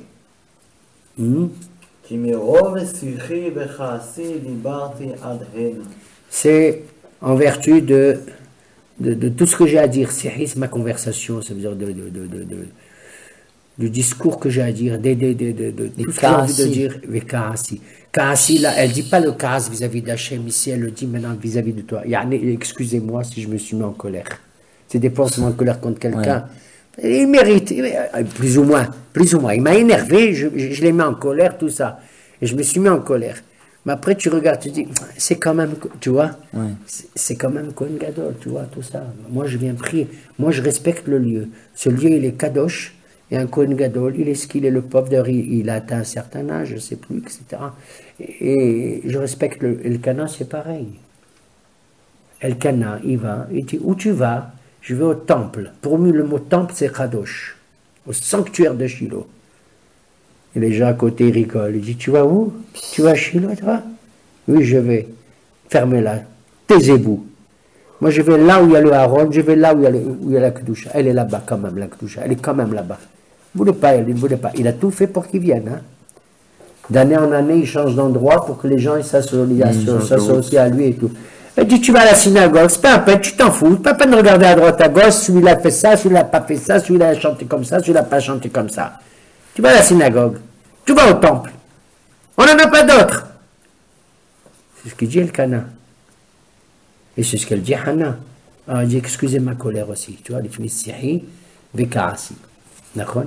C'est en vertu de tout ce que j'ai à dire. C'est ma conversation, ça veut dire du discours que j'ai à dire, de tout ce que j'ai envie de dire, avec Kaasi. Kaasi, là, elle ne dit pas le Kaas vis-à-vis d'Hachem, ici, elle le dit maintenant vis-à-vis de toi. Excusez-moi si je me suis mis en colère. C'est des fois, on se met en colère contre quelqu'un. Ouais. Il mérite, plus ou moins. Il m'a énervé, je l'ai mis en colère, tout ça. Et je me suis mis en colère. Mais après, tu regardes, tu dis, c'est quand même, tu vois, c'est quand même Kohen Gadol, tu vois, tout ça. Moi, je viens prier. Moi, je respecte le lieu. Ce lieu, il est Kadosh. Et un Kohen Gadol, il est ce qu'il est, le pauvre, il a atteint un certain âge, je ne sais plus, etc. Et je respecte Elkana, c'est pareil. Elkana, il va, il dit, où tu vas? Je vais au temple. Pour lui, le mot temple, c'est Kadosh, au sanctuaire de Shiloh. Et les gens à côté rigolent. Il dit, tu vas où? Tu vas à Shiloh, toi? Oui, je vais. Fermez-la. Taisez-vous. Moi, je vais là où il y a le Haron, je vais là où il y a la Kedusha. Elle est là-bas quand même, la Kedusha. Elle est quand même là-bas. Il ne voulait pas, elle ne voulait pas. Il a tout fait pour qu'ils viennent. Hein. D'année en année, il change d'endroit pour que les gens s'associent à lui et tout. Il dit, tu vas à la synagogue, c'est pas un peine, tu t'en fous. Pas peine de regarder à droite, à gauche, celui-là a fait ça, celui-là n'a pas fait ça, celui-là a chanté comme ça, celui-là n'a pas chanté comme ça. Tu vas à la synagogue, tu vas au temple. On n'en a pas d'autres. C'est ce qu'il dit Elkana. Et c'est ce qu'elle dit Hana. Alors elle dit, excusez ma colère aussi. Tu vois, les Phéniciens, Vekaasi. D'accord?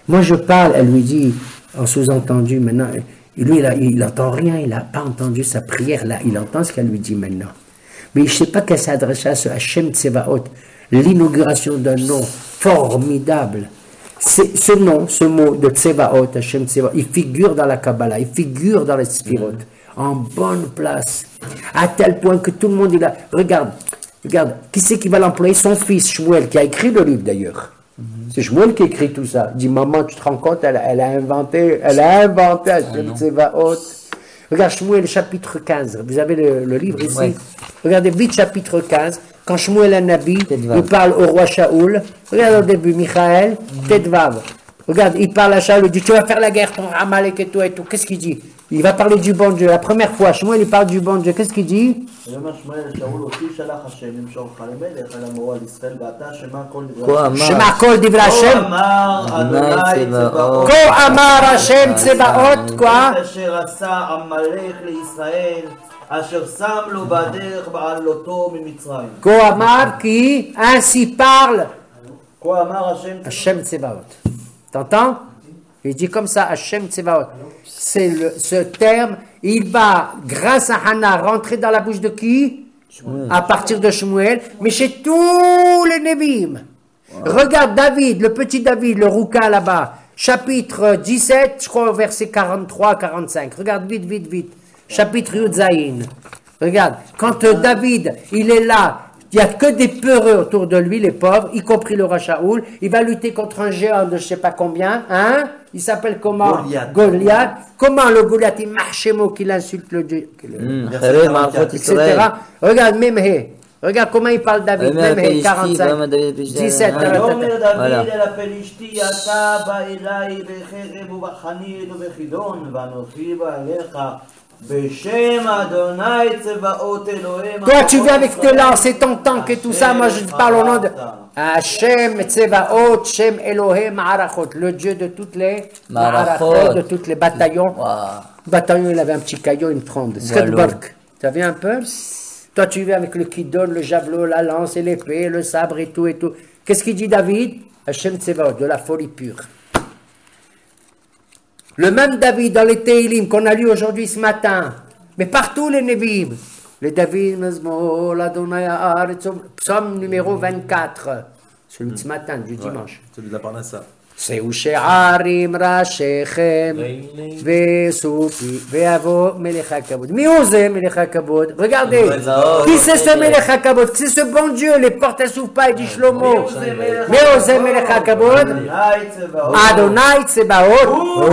Moi je parle, elle lui dit, en sous-entendu maintenant, lui il n'entend rien, il n'a pas entendu sa prière là, il entend ce qu'elle lui dit maintenant. Mais je ne sais pas qu'elle s'adresse à ce Hachem Tsevaot, l'inauguration d'un nom formidable. Ce nom, ce mot de Tsevaot, Hachem Tsevaot, il figure dans la Kabbalah, il figure dans les Sphirot, en bonne place, à tel point que tout le monde, regarde, qui c'est qui va l'employer? Son fils, Shmuel, qui a écrit le livre d'ailleurs. C'est Shmuel qui écrit tout ça. Il dit, maman, tu te rends compte, elle a inventé Hachem Tsevaot. Regarde Shmuel, chapitre 15. Vous avez le livre ici. Ouais. Regardez vite, chapitre 15. Quand Shmuel Nabi, il parle au roi Shaoul. Regarde au début, Michael, Tedvav. Regarde, il parle à Shaul, il dit, tu vas faire la guerre contre Amalek et tout et tout. Qu'est-ce qu'il dit? Il va parler du bon Dieu. La première fois, Shmuel, il parle du bon Dieu. Qu'est-ce qu'il dit? Shema kol divrei Hashem. Ko amar Hashem Tsebaot, quoi? Ko amar qui ainsi parle Hashem Tsebaot. T'entends? Il dit comme ça, Hashem Tsebaot. C'est ce terme, il va, grâce à Hannah, rentrer dans la bouche de qui? Shmuel. À partir de Shmuel, mais chez tous les Nevi'im. Regarde David, le petit David, le Rouka là-bas, chapitre 17, je crois au verset 43-45. Regarde vite, vite, vite. Chapitre Yud Zayin. Regarde, quand David, il est là, il n'y a que des peureux autour de lui, les pauvres, y compris le roi Shaoul. Il va lutter contre un géant de je ne sais pas combien, hein? Il s'appelle comment? Goliath. Comment le Goliath, il marche mot qu'il insulte le Dieu, etc. Regarde, Memhe. Regarde comment il parle David. Memhe, 45. 17. Voilà. Toi, tu viens avec tes lances et ton tank et tout ça. Moi, je te parle au nom de Hashem Tsebaot, Shem Elohim Ma'arachot, le Dieu de toutes les Ma'arachot, de tous les bataillons. Le bataillon, il avait un petit caillou, une fronde. Sketberg. Tu as vu un peu? Toi, tu viens avec le kidon, le javelot, la lance et l'épée, le sabre et tout et tout. Qu'est-ce qu'il dit David? Hashem Tsebaot, de la folie pure. Le même David dans les Teilim qu'on a lu aujourd'hui ce matin, mais partout les Nevi'im, les David, psaume numéro 24, celui de ce matin, du dimanche. Celui de la Parnassa. Seu she'arim rashechem ve'supi ve'avo melech hakavod. Mi'ozeh melech hakavod. Regardez, qui c'est ce melech hakavod? C'est ce bon Dieu, les portes elles s'ouvrent pas, il dit Shlomo. Mi'ozeh melech hakavod. Adonai Tsebaot.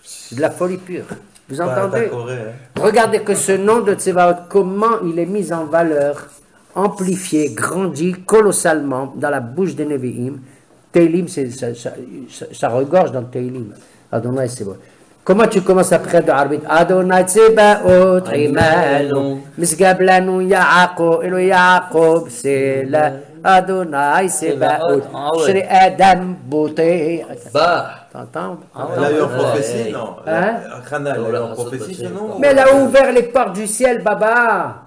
C'est de la folie pure. Vous entendez? Regardez que ce nom de Tsebaot, comment il est mis en valeur, amplifié, grandi colossalement dans la bouche des Nevi'im. Teilim, ça regorge dans Teilim. Adonai Tsebaot. Comment tu commences après de Arbit? Adonai Tsebaot, Imanu, Misgab lanu Yaakov, Elo Yaakov, Sela, Adonai Tsebaot, Shri Adam Boté. T'entends? Elle a eu en prophétie, non? Hein? Hannah, elle a eu en prophétie, ce nom? Mais elle a ouvert les portes du ciel, Baba.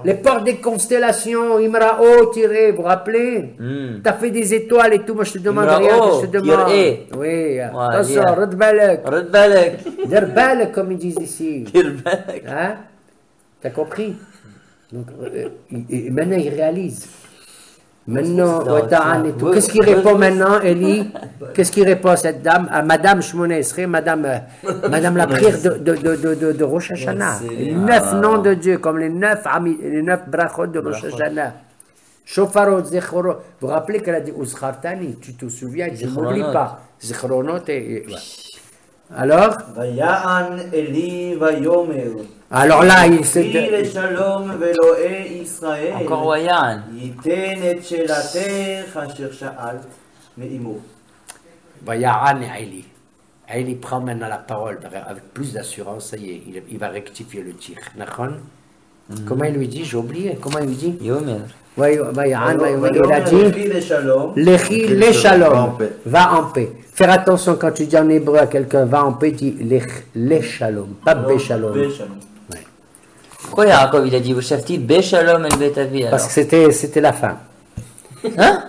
Les portes des constellations, Imrao, tiré, vous vous rappelez? Tu as fait des étoiles et tout, moi je te demande rien, je te demande. Oui, attention, Redbalek. Derbalek, comme ils disent ici. Hein? T'as compris? Donc, maintenant il réalise. Maintenant, et tout. Qu'est-ce qu'il répond maintenant, Eli? Qu'est-ce qu'il répond à cette dame? À Madame Shmonesre, Madame la prière de Rosh Hashanah. Les 9 noms de Dieu, comme les 9 brachot de Rosh Hashanah. Shofarot, Zechorot. Vous vous rappelez qu'elle a dit Uzchartani? Tu te souviens? Je ne m'oublie pas. Zechronot et. Alors? Alors là, il se dit. Encore Wayan. Vaya'an et Aïli. Aïli prend maintenant la parole avec plus d'assurance, ça y est, il va rectifier le tir. Comment il lui dit? J'ai oublié. Comment il lui dit? Yomer. Vaya'an, il a dit Lechi le shalom. Va en paix. Faire attention quand tu dis en hébreu à quelqu'un va en paix, dis le shalom, pas be shalom. Pourquoi Yaakov il a dit Veshafti Beshalom el Betavi? Parce que c'était la fin. Hein?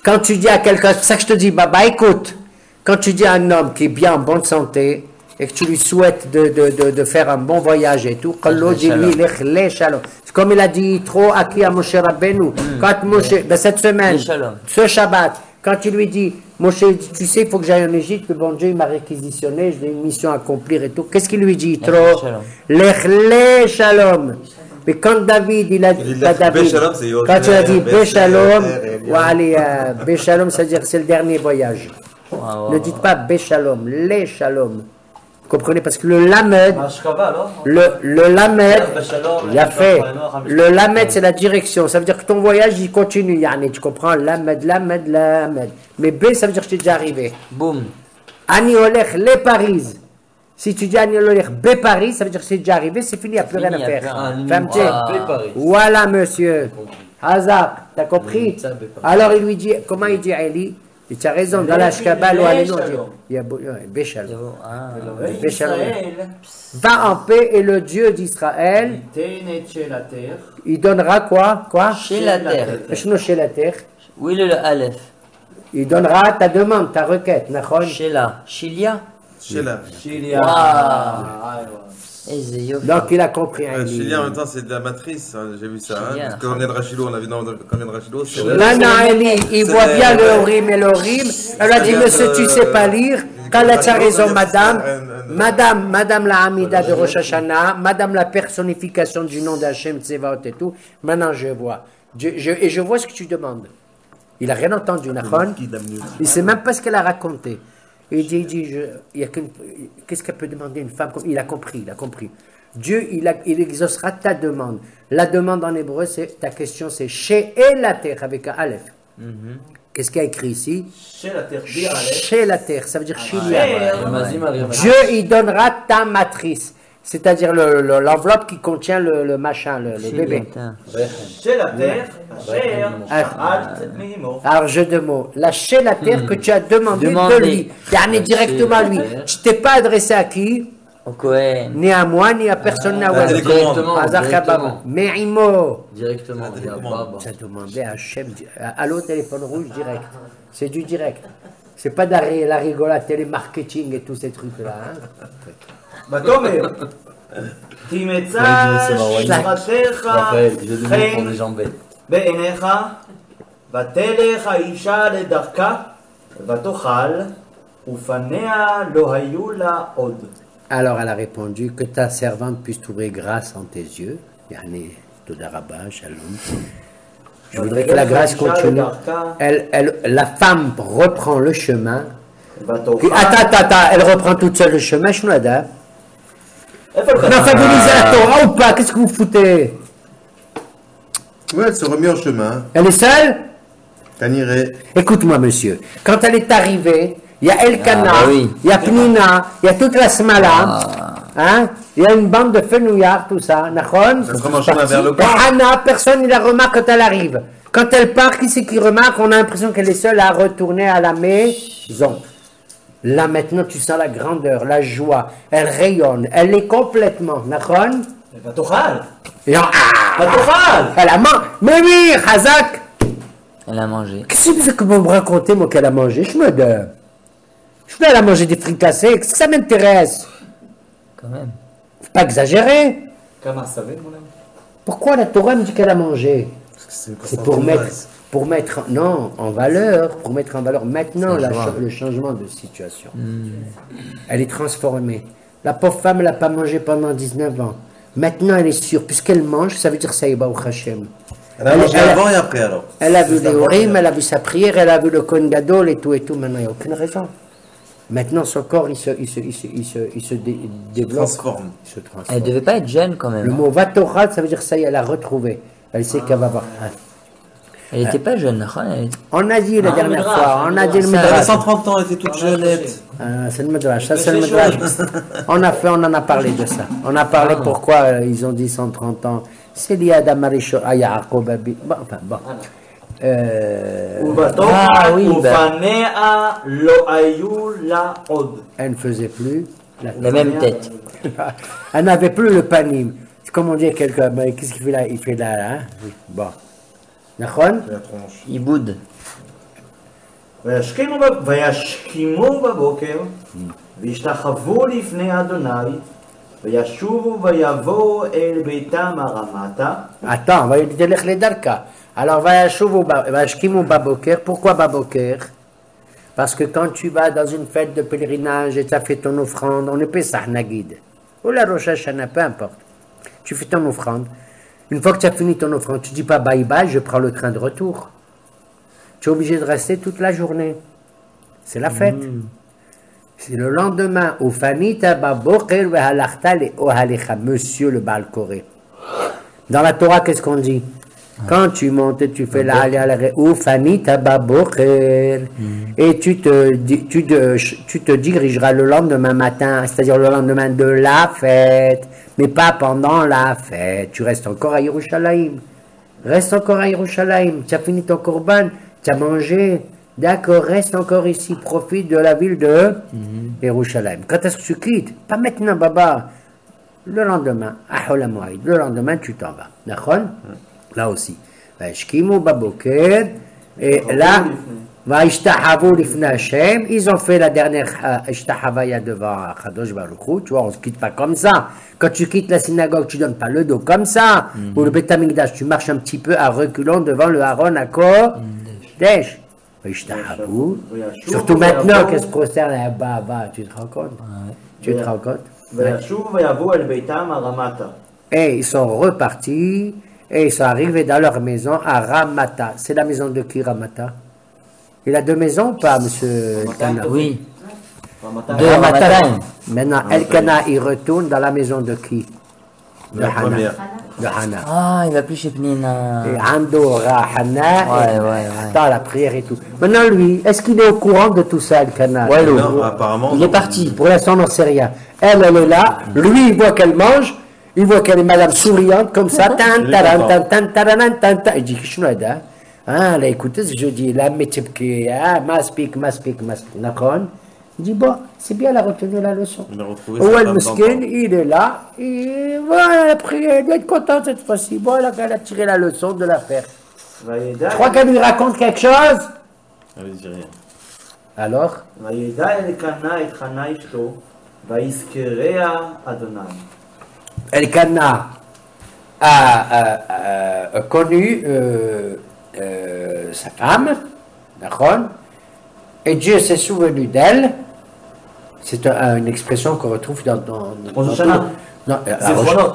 Quand tu dis à quelqu'un, c'est ça que je te dis, Baba, écoute, quand tu dis à un homme qui est bien en bonne santé et que tu lui souhaites de faire un bon voyage et tout, dis-lui le shalom. C'est comme il a dit trop Aki à Moshe Rabbeinu. Quand Moshe, cette semaine, ce Shabbat, quand tu lui dis, Moshe, tu sais, il faut que j'aille en Égypte, le bon Dieu il m'a réquisitionné, j'ai une mission à accomplir et tout. Qu'est-ce qu'il lui dit trop? Le shalom. Mais quand David, il a dit, quand tu as dit Béchalom, Béchalom, c'est-à-dire que c'est le dernier voyage. Ne dites pas Béchalom, les shalom. Vous comprenez? Parce que le lamed, Ashkava, alors le lamed, il a fait. Le lamed, c'est la direction. Ça veut dire que ton voyage, il continue. Yani, tu comprends? Lamed, lamed, lamed. Mais B, ça veut dire que tu es déjà arrivé. Boum. Ani olech, les Paris. Si tu dis Ani olech, B Paris, ça veut dire que c'est déjà arrivé, c'est fini, il n'y a plus rien à Fini, il y a faire. plus rien. Famti. Paris. Voilà, monsieur. Hazak, t'as compris? Alors il lui dit, comment il dit Ali? Et tu as raison, dans la Shkabal ou Aleno, il y a Béchalom. Ah. Béchalom. Va en paix et le Dieu d'Israël, il donnera quoi? Quoi? Chez la terre. Chez la terre. Oui, le Aleph. Il donnera ta demande, ta requête. Nachon. Chez la. Chilia. Sheila. Eze yofi. Donc il a compris. Hein, Sheila, en même temps, c'est de la matrice, hein, j'ai vu ça. Hein, Sheila. parce que quand on vient de Rachilo, on a vu dans quand on vient de Rachilo, c'est Maintenant, il voit bien le rime et le rime. Elle a dit, monsieur, tu sais pas lire. Kala, tu as raison, madame. Madame la Hamida de Rosh Hashanah, madame la personnification du nom d'Hachem, Tsevaot et tout. Maintenant, je vois. Et je vois ce que tu demandes. Il n'a rien entendu, Nachon. Il ne sait même pas ce qu'elle a raconté. Il dit, qu'est-ce qu'elle peut demander une femme? Il a compris. Dieu, il exaucera ta demande. La demande en hébreu, c'est ta question, c'est chez la terre avec un Aleph. Qu'est-ce qu'il y a écrit ici? Chez la terre, ça veut dire chez Dieu, il donnera ta matrice, c'est-à-dire l'enveloppe qui contient le machin, le bébé. Chez la terre, Alors, jeu de mots. La chez la terre que tu as demandé de lui. Yani directement à lui. Tu t'es pas adressé à qui? Au Cohen. Ni à moi, ni à personne, ni à Wazir. Directement. Mais Imo. Directement. Il y a Baba. Tu as demandé à Hachem, allô, téléphone rouge direct. C'est du direct. C'est pas de la rigolade, télémarketing et tous ces trucs-là. Hein. ותאמר, תמצא שכתך Raphaël, je demande pour חן les jambes. בעיניך, ותלך האישה לדרכה, ותאכל, ופניה לא היו לה עוד. Alors elle a répondu que ta servante puisse trouver grâce en tes yeux. Yani, Todarabah, Shalom. Je voudrais que la grâce continue. La femme reprend le chemin. Puis, attends, elle reprend toute seule le chemin, Shnouada. Non, enfin, vous lisez la Torah ou pas? Qu'est-ce que vous foutez? Ouais, elle se remet en chemin. Elle est seule? Kaniré. Écoute-moi, monsieur. Quand elle est arrivée, il y a Elkana, oui. il y a Pnina, il y a toute la Smala, hein? Il y a une bande de fenouillards, tout ça. Nachon? Elle se remet en chemin vers le Et camp. Anna, personne ne la remarque quand elle arrive. Quand elle part, qui c'est qui remarque? On a l'impression qu'elle est seule à retourner à la maison. Là, maintenant, tu sens la grandeur, la joie. Elle rayonne. Elle est complètement. Nachon? ותאכל, Et ותאכל. elle a mangé. Mais oui, Hazak! Elle a mangé. Qu'est-ce que c'est que vous me racontez, moi, qu'elle a mangé? Je me dis. Elle a mangé des fricassés. Qu'est-ce que ça m'intéresse? Quand même. Faut pas exagérer. כמה עשבים אולי? Pourquoi la Torah me dit qu'elle a mangé? C'est pour mettre en valeur maintenant le changement de situation. Elle est transformée. La pauvre femme, elle n'a pas mangé pendant 19 ans. Maintenant, elle est sûre. Puisqu'elle mange, ça veut dire Saïba ou Hachem. Elle a mangé avant et après alors. Elle a vu les Urim, elle a vu sa prière, elle a vu le Kohen Gadol et tout. Maintenant, il n'y a aucune raison. Maintenant, son corps, il se développe. Transforme. Il se transforme. Elle devait pas être jeune quand Le même. mot Vatoral, ça veut dire ça y est, elle a retrouvé. Elle sait qu'elle va voir. Elle était pas jeune, Nachon. On a dit la dernière Midrash, fois, on a dit le Elle avait Midrash. 130 ans, elle était toute jeunette. C'est le Midrash, ça c'est le Midrash. On en a parlé de ça. On a parlé pourquoi ils ont dit 130 ans. C'est lié à Damarisho, à Yaakov, bon, enfin bon. ובתאכל, ופניה לא היו לה עוד. Elle ne faisait plus. La même tête. Elle n'avait plus le panim. C'est comme on dit à quelqu'un, mais qu'est-ce qu'il fait là? Il fait là, hein? Oui. Bon. Nachon? La tronche. Il boude. וישכימו בבוקר, וישתחוו לפני אדוני, וישובו ויבואו אל ביתם הרמתה. Attends, va lui dire les darka. Alors, Vayashkimu Baboker. Pourquoi Baboker? Parce que quand tu vas dans une fête de pèlerinage et tu as fait ton offrande, on est Pesach Nagid. Ou la Rosh Hashanah, peu importe. Tu fais ton offrande. Une fois que tu as fini ton offrande, tu dis pas bye bye, je prends le train de retour. Tu es obligé de rester toute la journée. C'est la fête. C'est le lendemain, Ufanita baboker vehalachta le'ohalecha, monsieur le Baal Koré. Dans la Torah, qu'est-ce qu'on dit? Quand tu montes, tu fais la Ufanita baboker, et tu te dirigeras le lendemain matin, c'est-à-dire le lendemain de la fête, mais pas pendant la fête. Tu restes encore à Yerushalayim. Reste encore à Yerushalayim. Tu as fini ton korban, tu as mangé. D'accord, reste encore ici, profite de la ville de Yerushalayim. Quand est-ce que tu quittes? Pas maintenant, Baba. Le lendemain, le lendemain, tu t'en vas. D'accord? Là aussi. Shkimu baboker. Et là, ils ont fait la dernière ishtahavaya devant Kadosh Baruch Hu. Tu vois, on ne se quitte pas comme ça. Quand tu quittes la synagogue, tu ne donnes pas le dos comme ça. Ou le Beth Amikdash, tu marches un petit peu à reculons devant le Aaron à Kodesh. Surtout maintenant que ce procès là bas, tu te rends compte? Tu te rends compte? Et ils sont repartis et ils sont arrivés dans leur maison à Ramata. C'est la maison de qui, Ramata? Il a deux maisons ou pas, monsieur Elkana? Oui. De Ramata. Maintenant, Elkana, il retourne dans la maison de qui? De La Hana. première. De Hana. Ah, il va plus chez Pnina. Et Andora, Hana, Ouais. dans la prière et tout. Maintenant, lui, est-ce qu'il est au courant de tout ça, Elkana? Ouais, Non, apparemment. Il est parti. Pour l'instant, on n'en sait rien. Elle est là. Lui, il voit qu'elle mange. Il voit qu'elle est madame souriante, comme ça. Il dit, Kishnouada. Ah, là, écoutez ce que je dis. Là, métipki. Ah, maspik. D'accord? Il dit, bon, c'est bien, elle a retenu la leçon. Il a retrouvé Ou sa el femme Meskin, d'antan. il est là. Et voilà, elle a pris, elle doit être contente cette fois-ci. Bon, elle a tiré la leçon de l'affaire. Je crois qu'elle lui raconte quelque chose. Allez, dis rien. Alors? Elkana a connu sa femme, d'accord? Et Dieu s'est souvenu d'elle. C'est une expression qu'on retrouve dans Rosh Hashanah. Non, Zichronot.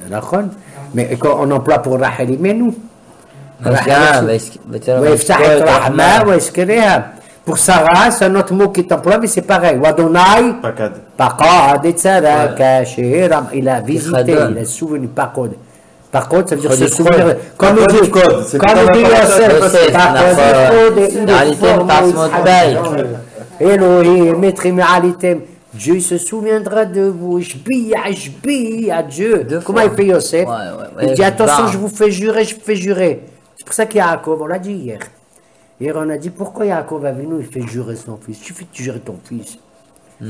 d'accord? Mais qu'on emploie pour Rachel Imenu. Pour Sarah, c'est un autre mot qui est employé, mais c'est pareil. Wadonai. Pakad. Pakad, il a visité, il a souvenu, Pakod. Pakod, ça veut dire se souvenir. Comme Pakod il dit, du code, c'est comme il dit Yosef, Elohim, Metrim Alitem. Dieu se souviendra de vous. Jbi à Dieu. Comment il fait Yosef? Il dit attention, je vous fais jurer, C'est pour ça qu'il y a Yaakov, on l'a dit hier. Hier, on a dit pourquoi Yaakov Avinu il fait jurer son fils. Il suffit de jurer ton fils.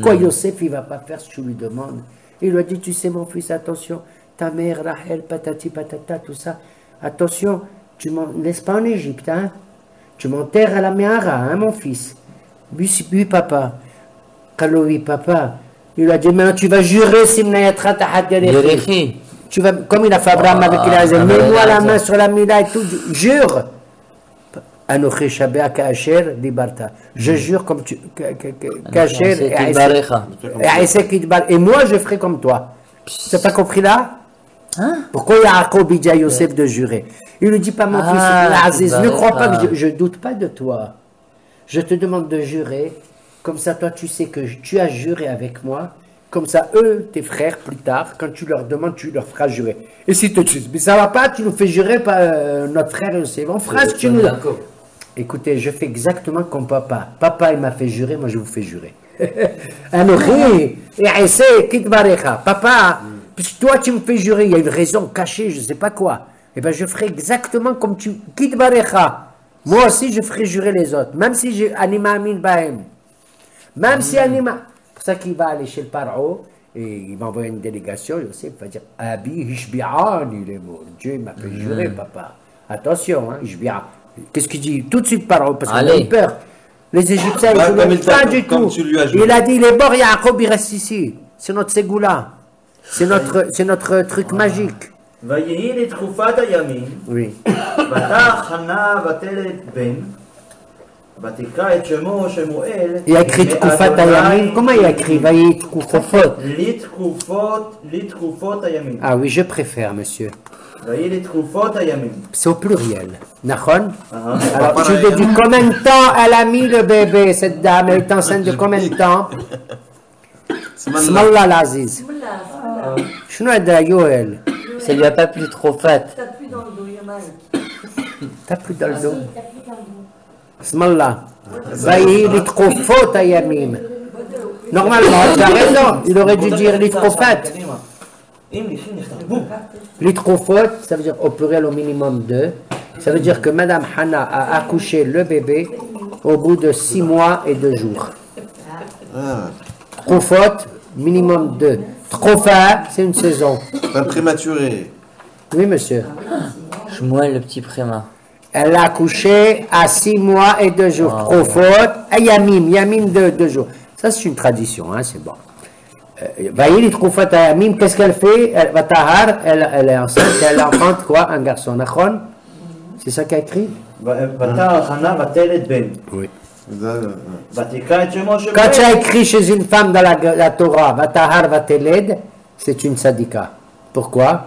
Quoi, Yosef, il ne va pas faire ce que tu lui demandes. Il lui a dit tu sais, mon fils, attention, ta mère, Rachel, patati, patata, tout ça. Attention, tu ne m'en laisses pas en Égypte. Hein? Tu m'enterres à la Méhara, hein, mon fils. Oui, papa. Oui, papa. Il lui a dit maintenant tu vas jurer, Simnayatra Tahadelechi. Tu vas, comme il a fait Abraham avec Eliezer, mets-moi la main sur la Mila et tout, jure. Anoché Shabbat Kacher Dibarta. Je jure comme tu. Kacher et moi je ferai comme toi. Tu n'as pas compris là? Pourquoi Yaakov dit à Yosef de jurer? Il ne dit pas mon fils, Aziz, ne crois pas que je ne doute pas de toi. Je te demande de jurer, comme ça toi tu sais que tu as juré avec moi. Comme ça, eux, tes frères, plus tard, quand tu leur demandes, tu leur feras jurer. Et si tu dis, mais ça va pas, tu nous fais jurer par notre frère Yosef. On fera ce que tu nous... Écoutez, je fais exactement comme papa. Papa, il m'a fait jurer, moi je vous fais jurer. Papa, puisque toi tu me fais jurer, il y a une raison cachée, je ne sais pas quoi. Eh bien, je ferai exactement comme tu... Moi aussi, je ferai jurer les autres. Même si j'ai Anima Amin Bahem. Même si Anima... C'est pour ça qu'il va aller chez le Paro et il va envoyer une délégation. Yosef va dire Abi Hishbi'an, il est mort. Dieu m'a fait jurer, papa. Attention, hein, Hishbi'an. Qu'est-ce qu'il dit? Tout de suite Paro, parce qu'il a eu peur. Les Égyptiens, ils ne voulaient pas du tout. Il a dit il est mort, Yaakov, il reste ici. C'est notre ségoula. C'est notre truc magique. Oui. Il a écrit Tkufat Ayamin. Comment il a écrit Vayi Tkufot? Ah oui, je préfère, monsieur. C'est au pluriel. Nachon? Alors, tu dis combien de temps elle a mis le bébé, cette dame? Elle est enceinte de combien de temps? Smallah l'Aziz. شنو هذا يوهل؟ Ça lui a pas plu trop fat. T'as plus dans le dos, il y en a un. T'as plus dans le dos. Smallah. Vaï l'itkhofot à Yamim. Normalement, tu as raison. Il aurait dû dire l'itkhofat. L'itkhofot, ça veut dire au pluriel au minimum 2. Ça veut dire que Madame Hana a accouché le bébé au bout de 6 mois et 2 jours. Tkhofot, minimum 2. Tkhofa, c'est une saison. Un prématuré. Oui, monsieur. Shmuel, le petit préma. Elle a accouché à 6 mois et 2 jours. Tkofot, à Yamim, Yamim de 2 jours. Ça, c'est une tradition, hein, c'est bon. Vaïli Tkofot à Yamim, qu'est-ce qu'elle fait? Elle va tahar, elle est enceinte, elle enfante quoi? Un garçon. Nachon? C'est ça qu'elle écrit? ותער חנה ותלד בן. Oui. ותקרא את שמו Quand tu שמואל. as écrit chez une femme dans la Torah, Vatahar Vateled, c'est une sadika. Pourquoi?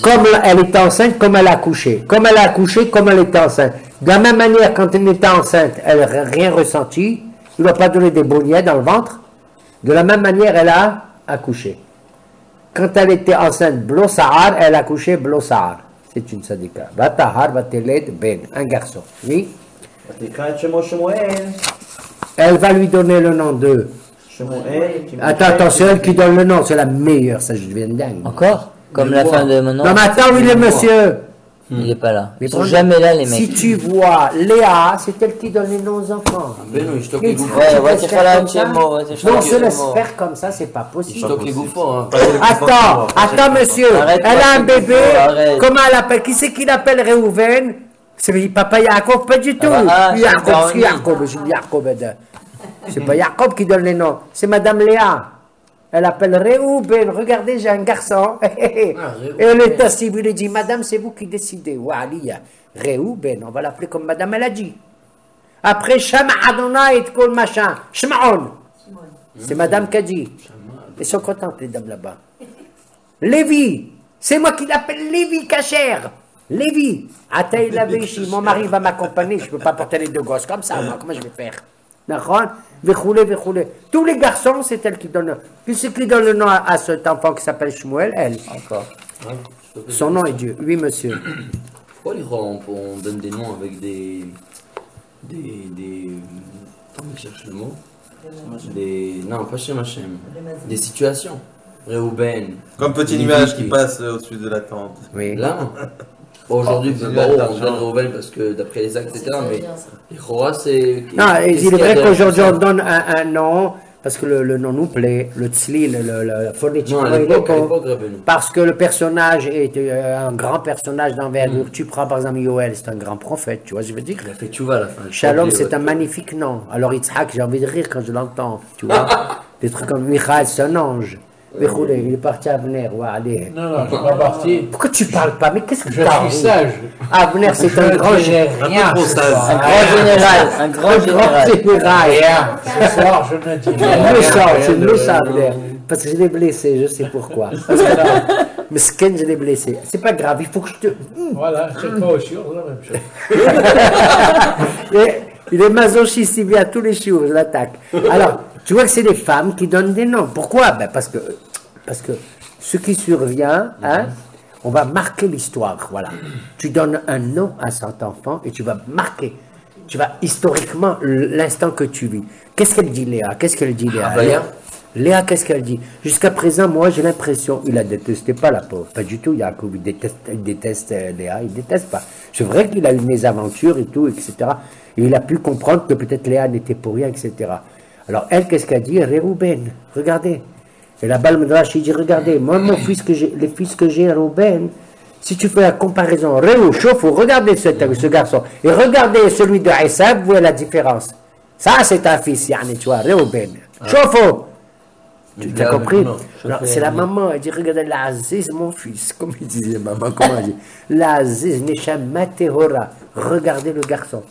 Comme elle était enceinte, comme elle a accouché. Comme elle a accouché, comme elle était enceinte. De la même manière, quand elle était enceinte, elle n'a rien ressenti. Il ne va pas donner des bougnets dans le ventre. De la même manière, elle a accouché. Quand elle était enceinte, Blossahar, elle a accouché Blossahar. C'est une sadika. Vatahar Vateled Ben, un garçon. Oui. ותקרא את שמו שמואל. Elle va lui donner le nom de. שמואל. כי Attends, c'est elle qui donne le nom, c'est la meilleure, ça je deviens dingue. Encore? Comme la fin de mon nom. Non mais attends, où il est monsieur? Il est pas là. Mais Ils sont prends- jamais là, les Si mecs. tu vois Léa, c'est elle qui donne les noms aux enfants. בנו, אשתו Mais כגופו. Ouais, tu ouais, laisses c'est faire pas là, comme ça? Tchémo, ouais, c'est Non, on pas se laisse Tchémo. faire comme ça, c'est pas possible. אשתו כגופו. Attends, monsieur, Arrête elle pas a un de bébé, arrête. comment elle appelle? Qui c'est qui l'appelle Réhouven? C'est papa Yaakov, pas du tout. Ah, Yaakov, c'est c'est Yaakov, je dis Yaakov. C'est pas Yaakov qui donne les noms, c'est Madame Léa. Elle appelle Réhouven, regardez, j'ai un garçon. Et elle est assise, il lui dit, Madame, c'est vous qui décidez. Waliya, Réhouven, on va l'appeler comme Madame elle a dit. Après, Shama Adonai et Kol machin, Shmaon. C'est Madame qui a dit. Ils sont contentes, les dames là-bas. Lévi, c'est moi qui l'appelle Lévi Kacher. Lévi, Ataï Lavéchi, mon mari va m'accompagner, je ne peux pas porter les 2 gosses comme ça, moi, comment je vais faire? D'accord? Véchoulé, véchoulé. Tous les garçons, c'est elle qui donne. Qui c'est qui donne le nom à cet enfant qui s'appelle Shmuel? Elle. Encore. Son nom est Dieu. Oui, monsieur. Pourquoi les rois, on donne des noms avec des... Attends, je cherche le mot. Non, pas Shem Hashem. Des situations. Réhouben. Comme petit Lévi nuage qui passe au-dessus de la tente. Oui. Là, aujourd'hui, Oh, on donne Réhouben parce que d'après les actes, etc. Mais les Chora, c'est. Non, qu'est-ce il est qu'il y a vrai derrière qu'aujourd'hui ça? on donne un nom, parce que le nom nous plaît, le tzli, la phonétique, Non, à il est l'époque, bon. Rabbeinu. Parce que le personnage est un grand personnage d'envergure. Tu prends par exemple Yoel, c'est un grand prophète, tu vois, je veux dire. Il a fait Tchouva à la fin. Shalom, c'est un magnifique nom. Alors Yitzhak, j'ai envie de rire quand je l'entends, tu vois. Des trucs comme Michael, c'est un ange. Véchoulé, il est parti à Abner, ouais, allez. Non, je ne suis pas parti. Pourquoi tu parles pas? Mais qu'est-ce que Je t'as? suis sage. Abner, c'est un grand général. Rien. trop ce sage. soir. Un grand général. Un grand général. Rien. Ce soir, je ne dis C'est rien. méchant, c'est Rien de- méchant, Abner. Parce que je l'ai blessé, je sais pourquoi. Parce que là, Mesken, je l'ai blessé. C'est pas grave, il faut que je te. Voilà, c'est pas aussi la même chose. Il est masochiste, il vient à tous les jours, je l'attaque. Alors, tu vois que c'est des femmes qui donnent des noms. Pourquoi? Ben parce que ce qui survient, hein, on va marquer l'histoire. Voilà. Tu donnes un nom à cet enfant et tu vas marquer. Tu vas historiquement l'instant que tu vis. Qu'est-ce qu'elle dit, Léa? Qu'est-ce qu'elle dit, Léa? Léa Léa, qu'est-ce qu'elle dit? Jusqu'à présent, moi, j'ai l'impression, il la détestait pas, la pauvre. Pas du tout, Yaakov, il déteste Léa, il déteste pas. C'est vrai qu'il a eu des aventures et tout, etc. Et il a pu comprendre que peut-être Léa n'était pour rien, etc. Alors, elle, qu'est-ce qu'elle dit? Réhouben, regardez. Et là-bas, le Midrash, il dit, regardez, moi, les fils que j'ai, Réhouben, si tu fais la comparaison, Réhou, Chofou, regardez ce garçon, et regardez celui de Esav, vous voyez la différence. Ça, c'est un fils, yani, tu vois, Réhouben. Chofou! Tu as compris? Non, c'est la maman, elle dit, regardez, l'Aziz, mon fils, comme il disait maman, comment elle dit? L'Aziz, Nesham Matehora, regardez le garçon.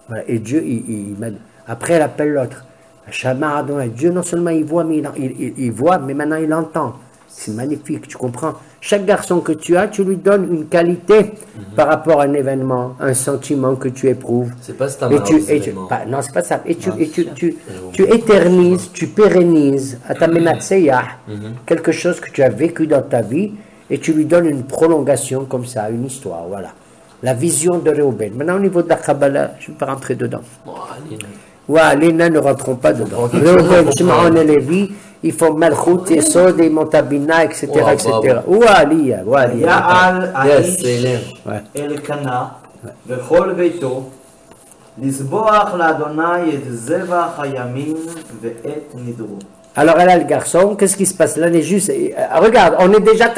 Voilà, et Dieu, il m'a... Après, elle appelle l'autre. Shama Adonai. Dieu, non seulement il voit, mais il voit, mais maintenant il entend. C'est magnifique, tu comprends? Chaque garçon que tu as, tu lui donnes une qualité par rapport à un événement, un sentiment que tu éprouves. C'est pas ça, Non, c'est pas ça. Et tu éternises, tu pérennises à ta menatseyah, quelque chose que tu as vécu dans ta vie, et tu lui donnes une prolongation comme ça, une histoire, voilà. La vision de Réhouben. Maintenant, au niveau de la Kabbalah, je ne vais pas rentrer dedans. Ouais, les nains ne rentreront pas dedans. Réhouben, Shimon et Lévi, il faut Malchut, Yesod, et Montabina, etc. etc. Ouali, ouali. יעל האיש Ouais. אלקנה וכל ביתו לזבוח לאדוני את זבח הימין ואת נדרו. Alors elle a le garçon, qu'est-ce qui se passe là? Elle est juste, regarde, on est déjà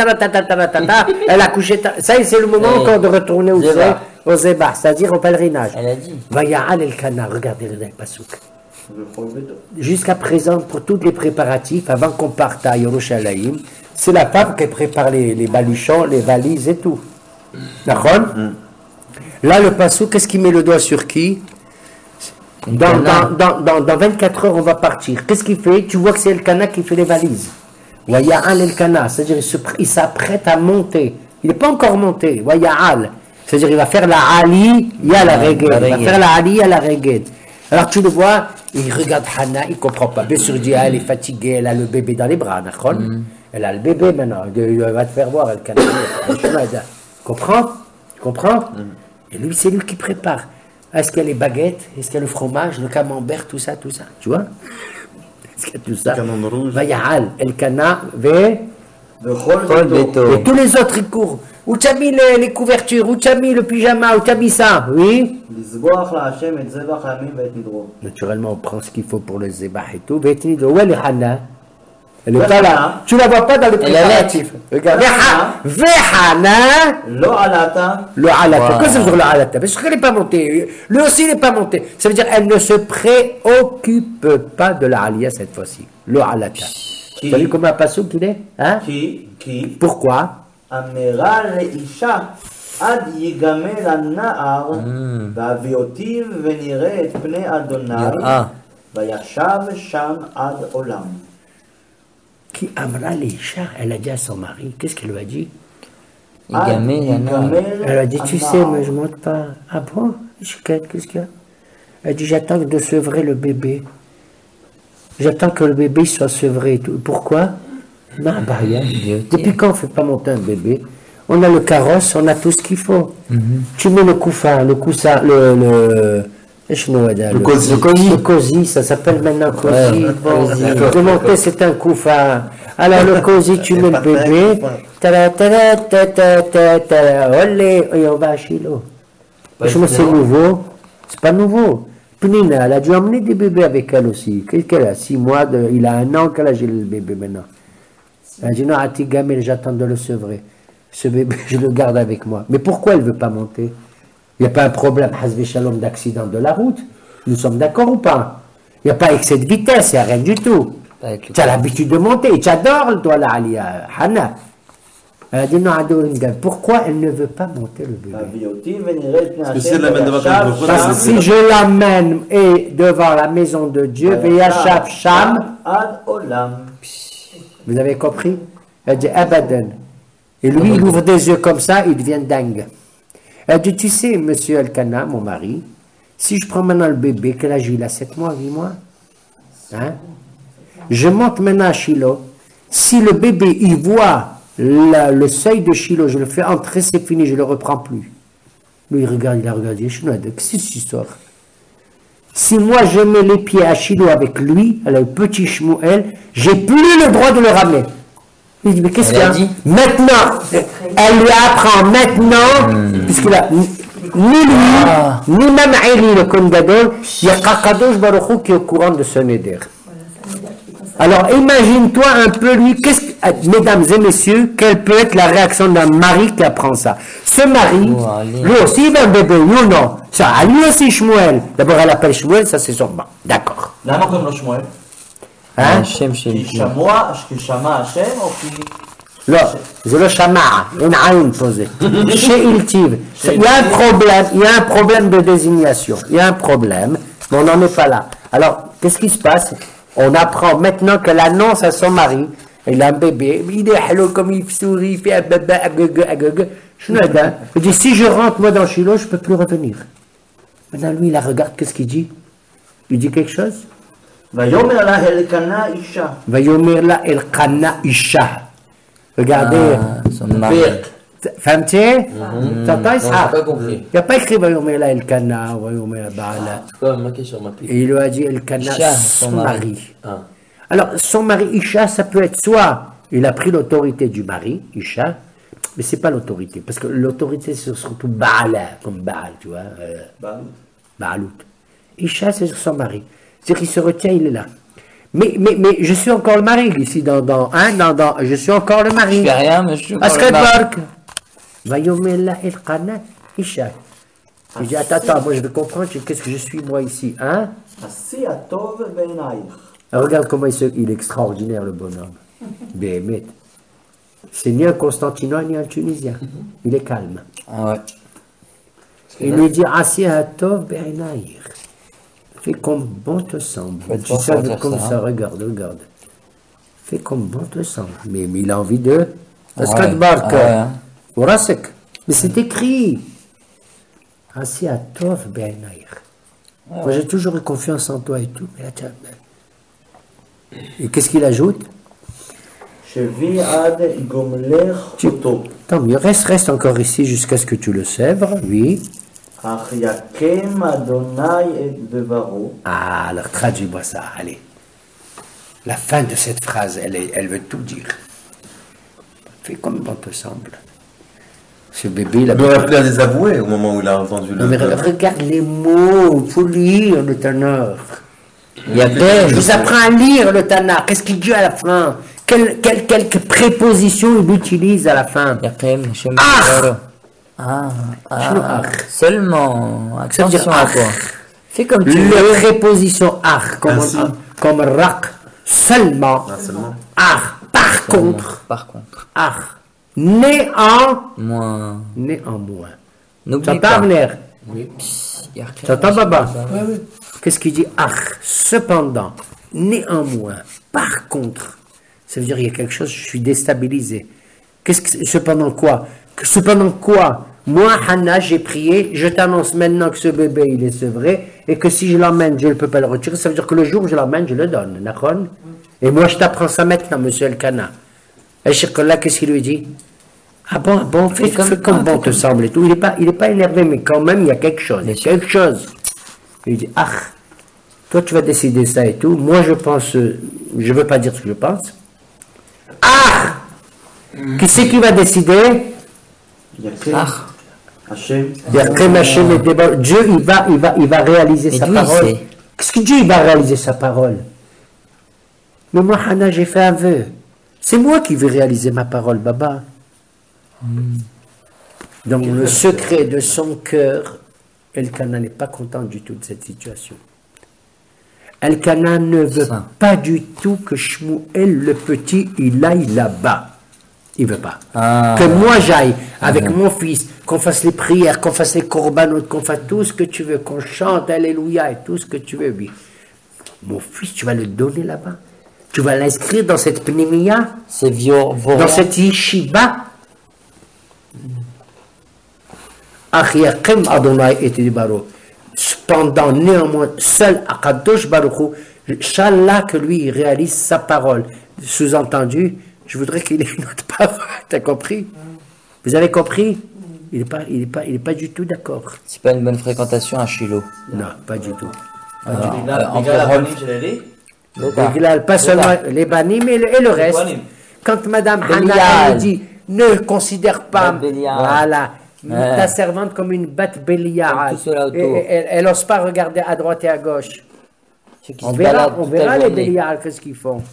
elle a couché, ça y est, c'est le moment encore de retourner au Zéba, c'est-à-dire au pèlerinage. Elle a dit. Vaya'al el-Kana, regardez le Passouk. וכל ביתו. Jusqu'à présent, pour tous les préparatifs, avant qu'on parte à Yerushalayim, c'est la femme qui prépare les baluchons, les valises et tout. D'accord? Là, le Passouk, qu'est-ce qui met le doigt sur qui? Dans 24 heures, on va partir. Qu'est-ce qu'il fait? Tu vois que c'est Elkana qui fait les valises. Waya'al Elkana, c'est-à-dire il s'apprête à monter. Il n'est pas encore monté. Waya'al, c'est-à-dire il va faire la Ali, il y a la Reged. Il va faire la Ali, il y a la Reged. Alors tu le vois, il regarde Hana, il ne comprend pas. Bien sûr, il dit, elle est fatiguée, elle a le bébé dans les bras, d'accord? Elle a le bébé maintenant, il va te faire voir, Elkana. Comprends? Tu comprends? Et lui, c'est lui qui prépare. Est-ce qu'il y a les baguettes? Est-ce qu'il y a le fromage, le camembert, tout ça? Tu vois? Est-ce qu'il y a tout ça? Camembert rouge. Vaya'al, Elkana, וכל ביתו. et tous les autres, ils courent. Où tu as mis les couvertures? Où tu as mis le pyjama? Où tu as mis ça? Oui? לזבוח להשם את זבח הימין ואת נדרו. Naturellement, on prend ce qu'il faut pour le zébah et tout. Où est le Hana? Elle est pas là. Tu la vois pas dans le préparatif. Regarde. Vehana. לא עלת Le alata. Qu'est-ce que ça veut dire le alata? Parce qu'elle n'est pas montée. Lui aussi, il n'est pas monté. Ça veut dire qu'elle ne se préoccupe pas de la alia cette fois-ci. Le alata. Vous savez comment un passouk il est? Hein? כי Pourquoi? אמרה לאישה עד יגמל הנער והביאותיו ונראה את פני אדוני וישב שם עד עולם. Qui amra l'isha, elle a dit à son mari, qu'est-ce qu'elle lui a dit? Elle a dit, tu sais, mais je ne monte pas. Ah bon? Qu'est-ce qu'il y a? Elle a dit, j'attends de sevrer le bébé. J'attends que le bébé soit sevré. Pourquoi? Non, bah rien. Depuis quand on ne fait pas monter un bébé? On a le carrosse, on a tout ce qu'il faut. Tu mets le coussin, le cosy, ça s'appelle maintenant cosy. De monter, c'est un couffin. Alors le cosy, tu mets le bébé. Olé, et on va à Shiloh. C'est nouveau. C'est pas nouveau. Pnina, elle a dû emmener des bébés avec elle aussi. Qu'est-ce qu'elle a? 6 mois, il a 1 an, quel âge est le bébé maintenant? Elle a dit non, Atigamel, j'attends de le sevrer. Ce bébé, je le garde avec moi. Mais pourquoi elle ne veut pas monter? Il n'y a pas un problème, Hazvé Shalom, d'accident de la route. Nous sommes d'accord ou pas? Il n'y a pas excès de vitesse, il n'y a rien du tout. Tu as l'habitude de monter, tu adores toi la Alia, Hana. Elle a dit non, pourquoi elle ne veut pas monter le bébé? והביאותיו ונראה את פני Parce que si elle l'amène devant השם le Parce que si je l'amène et devant la maison de Dieu, Veyashav Sham, עד עולם. vous avez compris? Elle dit Abadan. Et lui, il ouvre des yeux comme ça, il devient dingue. Elle dit, tu sais, monsieur Elkana, mon mari, si je prends maintenant le bébé, quel âge il a? 7 mois, 8 mois? Hein? Je monte maintenant à Shiloh. Si le bébé, il voit le seuil de Shiloh, je le fais entrer, c'est fini, je ne le reprends plus. Lui, il regarde, il a regardé, qu'est-ce que c'est cette histoire? Si moi, je mets les pieds à Shiloh avec lui, le petit Shmuel, j'ai plus le droit de le ramener. Il dit, mais qu'est-ce qu'il y a? Maintenant, elle lui apprend maintenant, puisqu'il a ni lui, ni même Eli, le Kohen Gadol, il y a Kakadosh Baruch Hu qui est au courant de ce neder. Alors, imagine-toi un peu lui, mesdames et messieurs, quelle peut être la réaction d'un mari qui apprend ça? Ce mari, lui aussi, il veut un bébé, oui ou non? Ça, à lui aussi, Shmuel. D'abord, elle appelle Shmuel, ça c'est son nom. D'accord. למה קוראים לו שמואל? Hein? כי שמע השם או כי... לא, זה לא שמע, אין עין posé. She'iltiv. Il y a un problème de désignation. Il y a un problème, mais on n'en est pas là. Alors, qu'est-ce qui se passe? On apprend maintenant qu'elle annonce à son mari Il a un bébé, il est hello comme il sourit, il fait un bébé, il dit, si je rentre moi dans Shiloh, je ne peux plus revenir. Maintenant, lui, il la regarde, qu'est-ce qu'il dit? Il dit quelque chose? ויאמר לה אלקנה אישה. ויאמר לה אלקנה אישה. Regardez. Son mari. فهمتي؟ t'entends Non, ça? j'ai pas compris. Il n'a pas écrit ויאמר לה אלקנה, ויאמר לה בעלה. C'est quoi marqué sur ma pique? Et il lui a dit Elkana, Isha, son son mari. mari. Ah. Alors, son mari Isha, ça peut être soit il a pris l'autorité du mari, Isha, mais c'est pas l'autorité, parce que l'autorité c'est surtout Baala, comme Baal, tu vois, Baalout. Isha, c'est sur son mari. C'est-à-dire qu'il se retient, il est là. Mais je suis encore le mari, ici, je suis encore le Je mari. fais rien, mais je suis encore le Askat mari. Bark. Vayomela Elkana, Isha. Je dis, attends, moi je veux comprendre, qu'est-ce que je suis moi ici, hein? עשי הטוב בעינייך. Regarde comment il est extraordinaire, le bonhomme. Béhémet. C'est ni un Constantinois ni un Tunisien. Il est calme. Ah ouais. Il lui dit Asiya Tov Be'inaïr. Fais comme bon te semble. Faut être Tu fort sais pour dire comme ça, ça, hein. regarde. Fais comme bon te semble. Mais il a envie de. Parce Ah ouais. que Bark. Ah ouais, hein. Warasek. Mais c'est écrit. Asiya Tov Be'inaïr. Moi j'ai toujours eu confiance en toi et tout. Mais là, et qu'est-ce qu'il ajoute? שבי עד גומלך אותו. Tant mieux, reste encore ici jusqu'à ce que tu le sèvres, oui. אך יקם אדוני את דברו. Ah, alors traduis-moi ça, allez. La fin de cette phrase, elle veut tout dire. Fais comme bon te semble. Ce bébé, il a Il aurait pu la désavouer au moment où il a entendu Non, mais le. regarde les mots, il faut lire le Tanakh. Il y a peine. Je vous apprends à lire le Tanakh. Qu'est-ce qu'il dit à la fin? Quelle préposition il utilise à la fin? Yakim, Shem Ah Yoro. Ah, ach. seulement. Ça veut dire Attention à ach. toi. Fais comme tu La veux. préposition ach, Ainsi. comme rak, seulement. Ah, seulement. Ach, par contre. Par contre, Ach, né en moi, moins. n'oublie T'entends, pas. Abner? Yakim, T'entends, Baba? Oui, oui. Qu'est-ce qu'il dit? Ach, cependant, néanmoins, par contre. Ça veut dire il y a quelque chose, je suis déstabilisé. Cependant quoi? Cependant quoi? Moi, Hannah, j'ai prié, je t'annonce maintenant que ce bébé, il est sevré, et que si je l'emmène, je ne peux pas le retirer. Ça veut dire que le jour où je l'emmène, je le donne. D'accord? Et moi, je t'apprends ça maintenant, monsieur Elkana. Et là, qu'est-ce qu'il lui dit? Ah bon, fais comme bon te semble et tout. Il est pas énervé, mais quand même, il y a quelque chose. Il y a quelque chose. Il dit, ah, toi, tu vas décider ça et tout. Moi, je pense, je veux pas dire ce que je pense. Ah! Qui c'est qui va décider? יקם השם. Dieu, il va réaliser Mais sa Dieu, il parole. sait. Qu'est-ce que Dieu, il va réaliser sa parole? Mais moi, Hannah, j'ai fait un vœu. C'est moi qui vais réaliser ma parole, Baba. Dans le secret de son cœur, Elkana n'est pas content du tout de cette situation. Elkana ne veut Ça. pas du tout que Shmuel, le petit, il aille là-bas. Il veut pas. Ah. Que moi j'aille avec mon fils, qu'on fasse les prières, qu'on fasse les corbanotes, qu'on fasse tout ce que tu veux, qu'on chante Alléluia et tout ce que tu veux, oui. Mon fils, tu vas le donner là-bas. Tu vas l'inscrire dans cette pnémia, c'est dans cette yeshiva. Achiakim Adonai et Dibaro. Cependant, néanmoins, seul Akadosh Baruch Hu, Inch'Allah, que lui, il réalise sa parole. Sous-entendu, je voudrais qu'il ait une autre parole. T'as compris? Vous avez compris? Il est pas du tout d'accord. C'est pas une bonne fréquentation à Shiloh. Non, pas du tout. entre Rome- Bighlal, pas seulement les banim et le reste. Quand Madame Hannah Bélial. elle dit ne considère pas Bélial. voilà, Ouais. ta servante comme une bête Bélial. Comme tout cela autour. Et elle n'ose pas regarder à droite et à gauche. On se balade On toute la verra les journée. Bélial, qu'est-ce qu'ils font.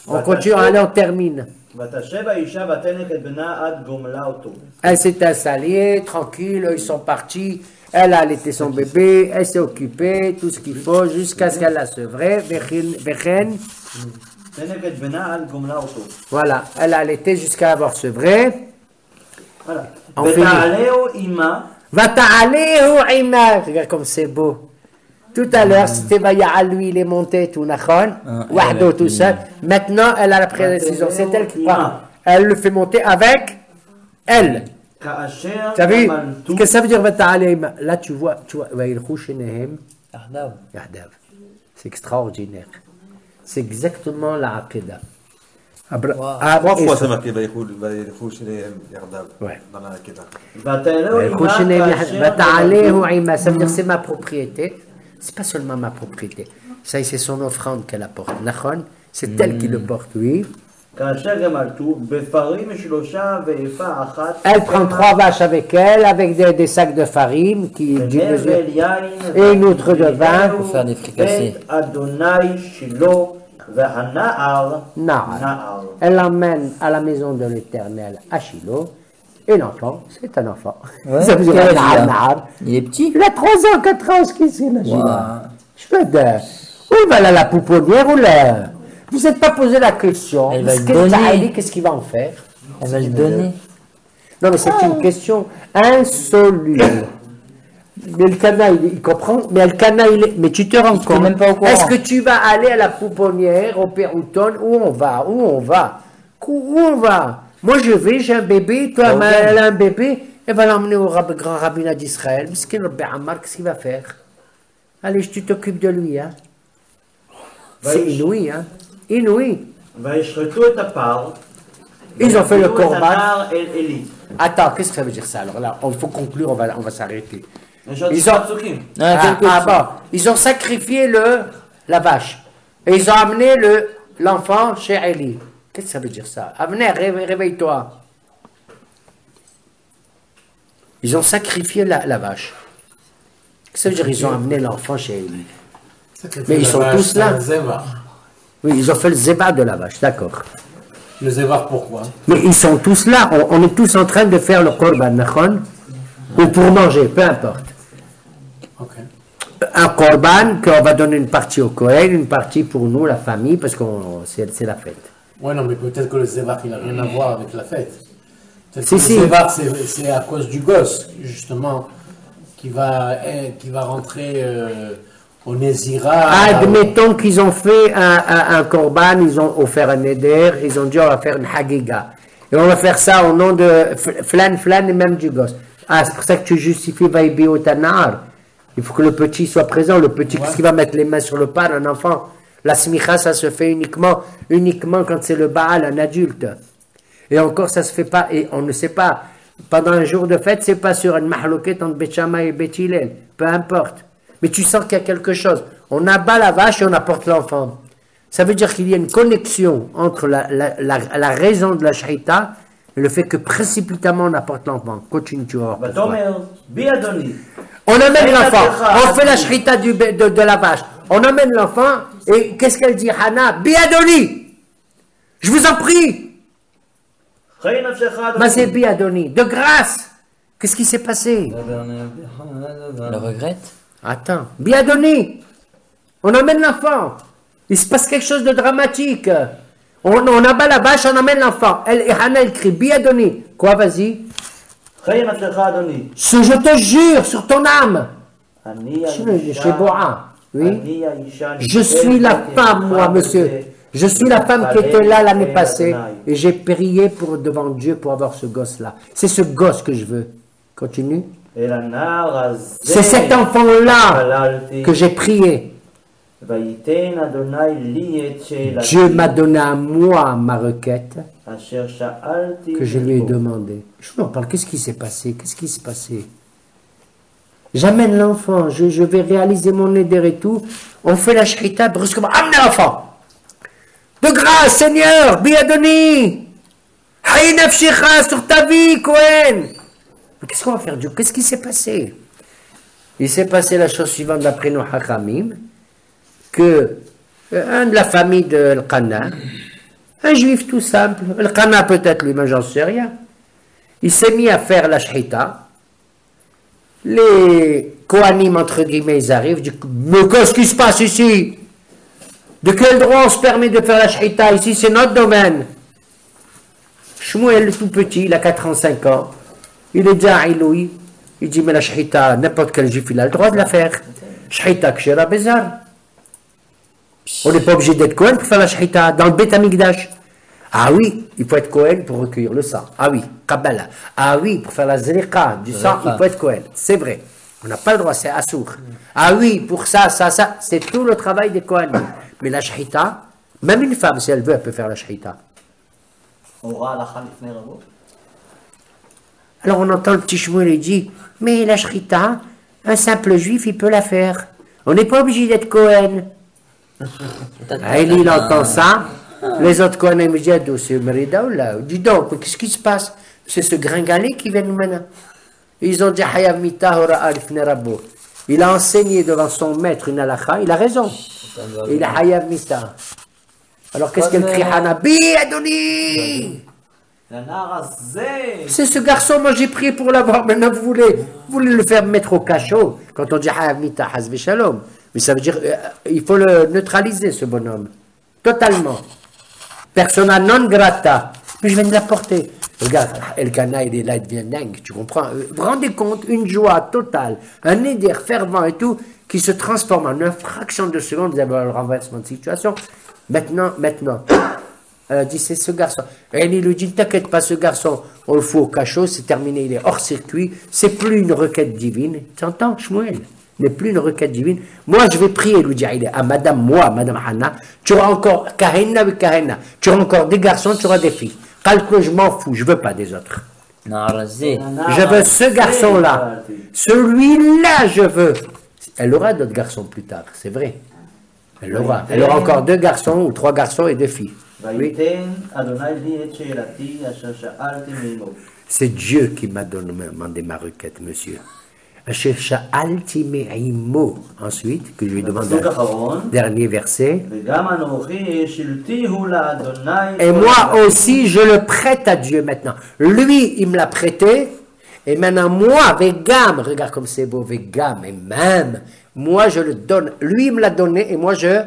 On continue, allez, on termine. ותשב האישה ותנק את בנה עד גומלה אותו. Elle s'est installée, tranquille, eux, ils sont partis. Elle a allaité son bébé, elle s'est occupée, tout ce qu'il faut, jusqu'à ce qu'elle la sevrait. Vechen, תנק את בנה עד גומלה אותו. voilà, elle a allaité jusqu'à avoir sevré. הלאה. On finit. ותעלהו עמה Va ta'aleu ima. Regarde comme c'est beau. Tout à l'heure, c'était Vaïa, lui, il est monté, tout, Nachon, Wahdo, tout seul. Maintenant, elle a la prise de décision. C'est elle qui prend. Elle le fait monter avec elle. Tu as vu? Qu'est-ce que ça veut dire, Vata'alim? Là, tu vois, Vaïlchou Shenehem, Ardav. Yahdav. C'est extraordinaire. C'est exactement la Aqidah. Trois fois ça marqué Vaïlchou Shenehem Yardav dans la Kedah. Vaïlchou Shenehem Vata'alehu, ça veut dire c'est ma propriété. C'est pas seulement ma propriété. Ça, c'est son offrande qu'elle apporte. Nachon, c'est elle qui le porte, oui. Elle prend 3 vaches avec elle, avec des sacs de farine qui et une outre de vin Pour faire des fricassés. Na'ar. Elle l'emmène à la maison de l'Éternel à Shiloh. Et l'enfant, c'est un enfant. Ouais, Ça veut dire quel âge il a Na'ar. Il est petit. Il a 3 ans, 4 ans, ce qu'il sait, là. Wow. Je peux dire, où il va aller à la pouponnière ou là? Vous n'êtes pas posé la question. Elle va le donner. Qu'est-ce qu'il va en faire? Elle va le donner. Non, mais c'est une question insoluble. Mais le Cana, il comprend. Mais le Cana, mais tu te rends t'es compte. même pas au courant. Est-ce que tu vas aller à la pouponnière, au Pérouton? Où on va? Où on va? Où on va? Moi, je vais, j'ai un bébé. Toi, elle a un bébé. Elle va l'emmener au grand rabbinat d'Israël. Miskin Rabbi Ammar, qu'est-ce qu'il va faire? Allez, tu t'occupes de lui, hein? C'est inouï, hein? Inouï. Ils ont fait le corban. Attends, qu'est-ce que ça veut dire ça? Alors là, il faut conclure, on va s'arrêter. Ils ont sacrifié la vache. Et ils ont amené l'enfant chez Eli. Qu'est-ce que ça veut dire ça? Amenez, réveille-toi. Ils ont sacrifié la vache. Qu'est-ce que ça veut dire? Ils ont amené l'enfant chez Eli. Mais ils sont tous là. Oui, ils ont fait le zébat de la vache, d'accord. Le zévar, pourquoi? Mais ils sont tous là. On est tous en train de faire le korban, nachon, ou pour manger, peu importe. Ok. Un korban qu'on va donner une partie au Kohen, une partie pour nous, la famille, parce que c'est la fête. Ouais, non, mais peut-être que le zévar, il n'a rien à voir avec la fête. Peut-être Si, que si. le zévar, c'est à cause du gosse, justement, qui va rentrer au Nézira. Admettons qu'ils ont fait un korban, ils ont offert un éder, ils ont dit on va faire une hagiga. Et on va faire ça au nom de flan et même du gosse. Ah, c'est pour ça que tu justifies Vaïbi au Tanar. Il faut que le petit soit présent. Le petit, qu'est-ce qu'il va mettre les mains sur le pan, un enfant? La smicha, ça se fait uniquement quand c'est le Baal, un adulte. Et encore, ça se fait pas, et on ne sait pas. Pendant un jour de fête, c'est pas sur une mahloket entre Bet Shammai et Bet Hillel. Peu importe. Mais tu sens qu'il y a quelque chose. On abat la vache et on apporte l'enfant. Ça veut dire qu'il y a une connexion entre la raison de la shrita et le fait que précipitamment on apporte l'enfant. Continue, tu vois. On amène l'enfant. On fait la shrita de la vache. On amène l'enfant et qu'est-ce qu'elle dit, Hana? Biadoni! Je vous en prie! Mais c'est Biadoni. De grâce! Qu'est-ce qui s'est passé? Elle regrette. Attends, Biadoni, on amène l'enfant. Il se passe quelque chose de dramatique. On abat la vache, on amène l'enfant. Et Hana, elle crie, Biadoni. Quoi, vas-y? Je te jure, sur ton âme. Chez Boa, oui. Je suis la femme, moi, monsieur. Je suis la femme qui était là l'année passée. Et j'ai prié devant Dieu pour avoir ce gosse-là. C'est ce gosse que je veux. Continue. C'est cet enfant-là que j'ai prié. Dieu m'a donné à moi ma requête que je lui ai demandé. Je m'en parle, qu'est-ce qui s'est passé? Qu'est-ce qui s'est passé? J'amène l'enfant, je vais réaliser mon éder et tout. On fait la shrita, brusquement, amenez l'enfant! De grâce, Seigneur, Biadoni! Haï nafshicha sur ta vie, Cohen! Qu'est-ce qu'on va faire, Dieu? Qu'est-ce qui s'est passé? Il s'est passé la chose suivante d'après nos hachamim, que un de la famille de El-Qana, un juif tout simple, El-Qana peut-être lui, mais j'en sais rien, il s'est mis à faire la shrita. Les Kohanim, entre guillemets, ils arrivent, ils disent, mais qu'est-ce qui se passe ici? De quel droit on se permet de faire la shrita ici? C'est notre domaine. Shmuel, le tout petit, il a 4 ans, 5 ans. Il est déjà à Iloui. Il dit, mais la shrita, n'importe quel juif, il a le droit de la faire. Shchita kshera bezar. On n'est pas obligé d'être Kohen pour faire la shchita dans le Beth Amikdash. Ah oui, il faut être Kohen pour recueillir le sang. Ah oui, Kabbalah. Ah oui, pour faire la zrika du sang, il faut être Kohen. C'est vrai. On n'a pas le droit, c'est assour. Ah oui, pour ça, c'est tout le travail des Kohen. Mais la shchita, même une femme, si elle veut, elle peut faire la shchita. Alors on entend le petit Shmuel et dit, mais la shrita, un simple juif, il peut la faire. On n'est pas obligé d'être Kohen. Il entend ça. Les autres Kohen me disent, c'est Merida ou là. Dis donc, qu'est-ce qui se passe? C'est ce gringalet qui vient nous maintenant. Ils ont dit, Hayav mita hora alifne rabbo. Il a enseigné devant son maître une halakha, il a raison. Il a Hayav mita. Alors qu'est-ce qu'elle crie Hanabi Adoni? C'est ce garçon, moi j'ai prié pour l'avoir, maintenant vous voulez le faire mettre au cachot. Quand on dit Hayav mita hazve shalom. Mais ça veut dire, il faut le neutraliser ce bonhomme. Totalement. Persona non grata. Mais je viens de l'apporter. Regarde, Elkana, il est là, il devient dingue, tu comprends? Vous vous rendez compte, une joie totale, un éder fervent et tout, qui se transforme en une fraction de seconde, vous avez le renversement de situation. Maintenant, elle a dit, c'est ce garçon. Et il lui dit, ne t'inquiète pas, ce garçon, on le fout au cachot, c'est terminé, il est hors circuit, c'est plus une requête divine. Tu entends, Shmuel? N'est plus une requête divine. Moi, je vais prier, lui dit, il est à Madame Hana, tu auras encore Kahena avec Kahena, tu auras encore des garçons, tu auras des filles. Calcule, je m'en fous, je veux pas des autres. Je veux ce garçon-là. Celui-là, je veux. Elle aura d'autres garçons plus tard, c'est vrai. Elle aura encore 2 garçons ou 3 garçons et 2 filles. Oui. C'est Dieu qui m'a demandé ma requête, monsieur. Ensuite, que je lui demande un dernier verset. Et moi aussi, je le prête à Dieu maintenant. Lui, il me l'a prêté. Et maintenant, moi, Vegam, regarde comme c'est beau, Vegam, et même, moi, je le donne. Lui, il me l'a donné, et moi, je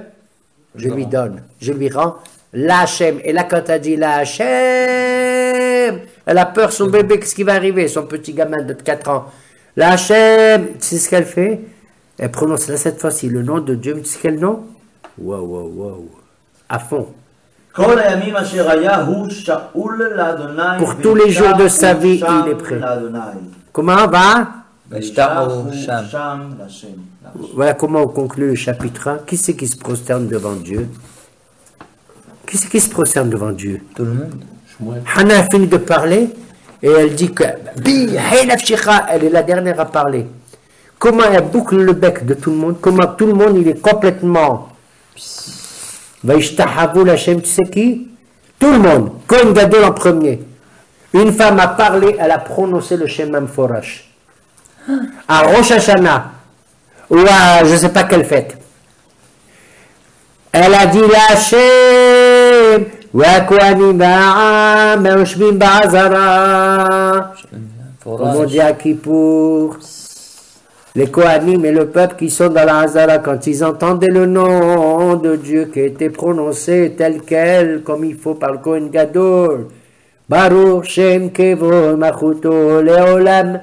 lui donne. Je lui rends la Hachem. Et là, quand elle dit la Hachem, elle a peur, son bébé, qu'est-ce qui va arriver? Son petit gamin de 4 ans. La Hachem, tu sais ce qu'elle fait? Elle prononce là cette fois-ci le nom de Dieu, tu sais quel nom? Waouh, à fond. Pour tous les jours de sa vie, il est prêt. Comment va? Voilà comment on conclut le chapitre 1. Qui c'est qui se prosterne devant Dieu? Qui c'est qui se prosterne devant Dieu? Tout le monde. Hana a fini de parler. Et elle dit que elle est la dernière à parler. Comment elle boucle le bec de tout le monde? Comment tout le monde il est complètement. Vaishtahavu l'Hachem, tu sais qui? Tout le monde. Kohen Gadol en premier. Une femme a parlé, elle a prononcé le Shem Amforash. À Rosh Hashanah, ou à je ne sais pas quelle fête. Elle a dit l'Hachem. Comme on dit à Kippour, les Kohanim et le peuple qui sont dans la Hazara, quand ils entendaient le nom de Dieu qui était prononcé tel quel, comme il faut par le Kohen Gadol, Baruch Shem Kevo Machuto Leolam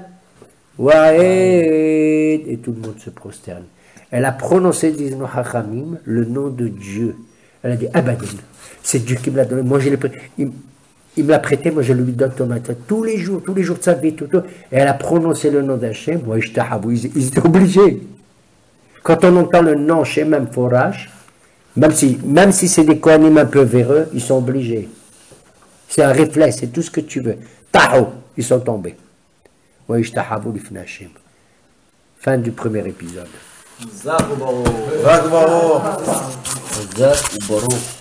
Waed, et tout le monde se prosterne. Elle a prononcé, disent nos Hachamim, le nom de Dieu. Elle a dit, Abadim. C'est Dieu qui me l'a donné. Moi, il me l'a prêté, moi, je lui donne ton matin. Tous les jours de sa vie, tout. Et elle a prononcé le nom d'Hachem. Moi, ils étaient obligés. Quand on entend le nom Shem Amforash, même si c'est des Kohanim un peu véreux, ils sont obligés. C'est un réflexe, c'est tout ce que tu veux. Taho, ils sont tombés. Fin du premier épisode. Zach ou Baruch.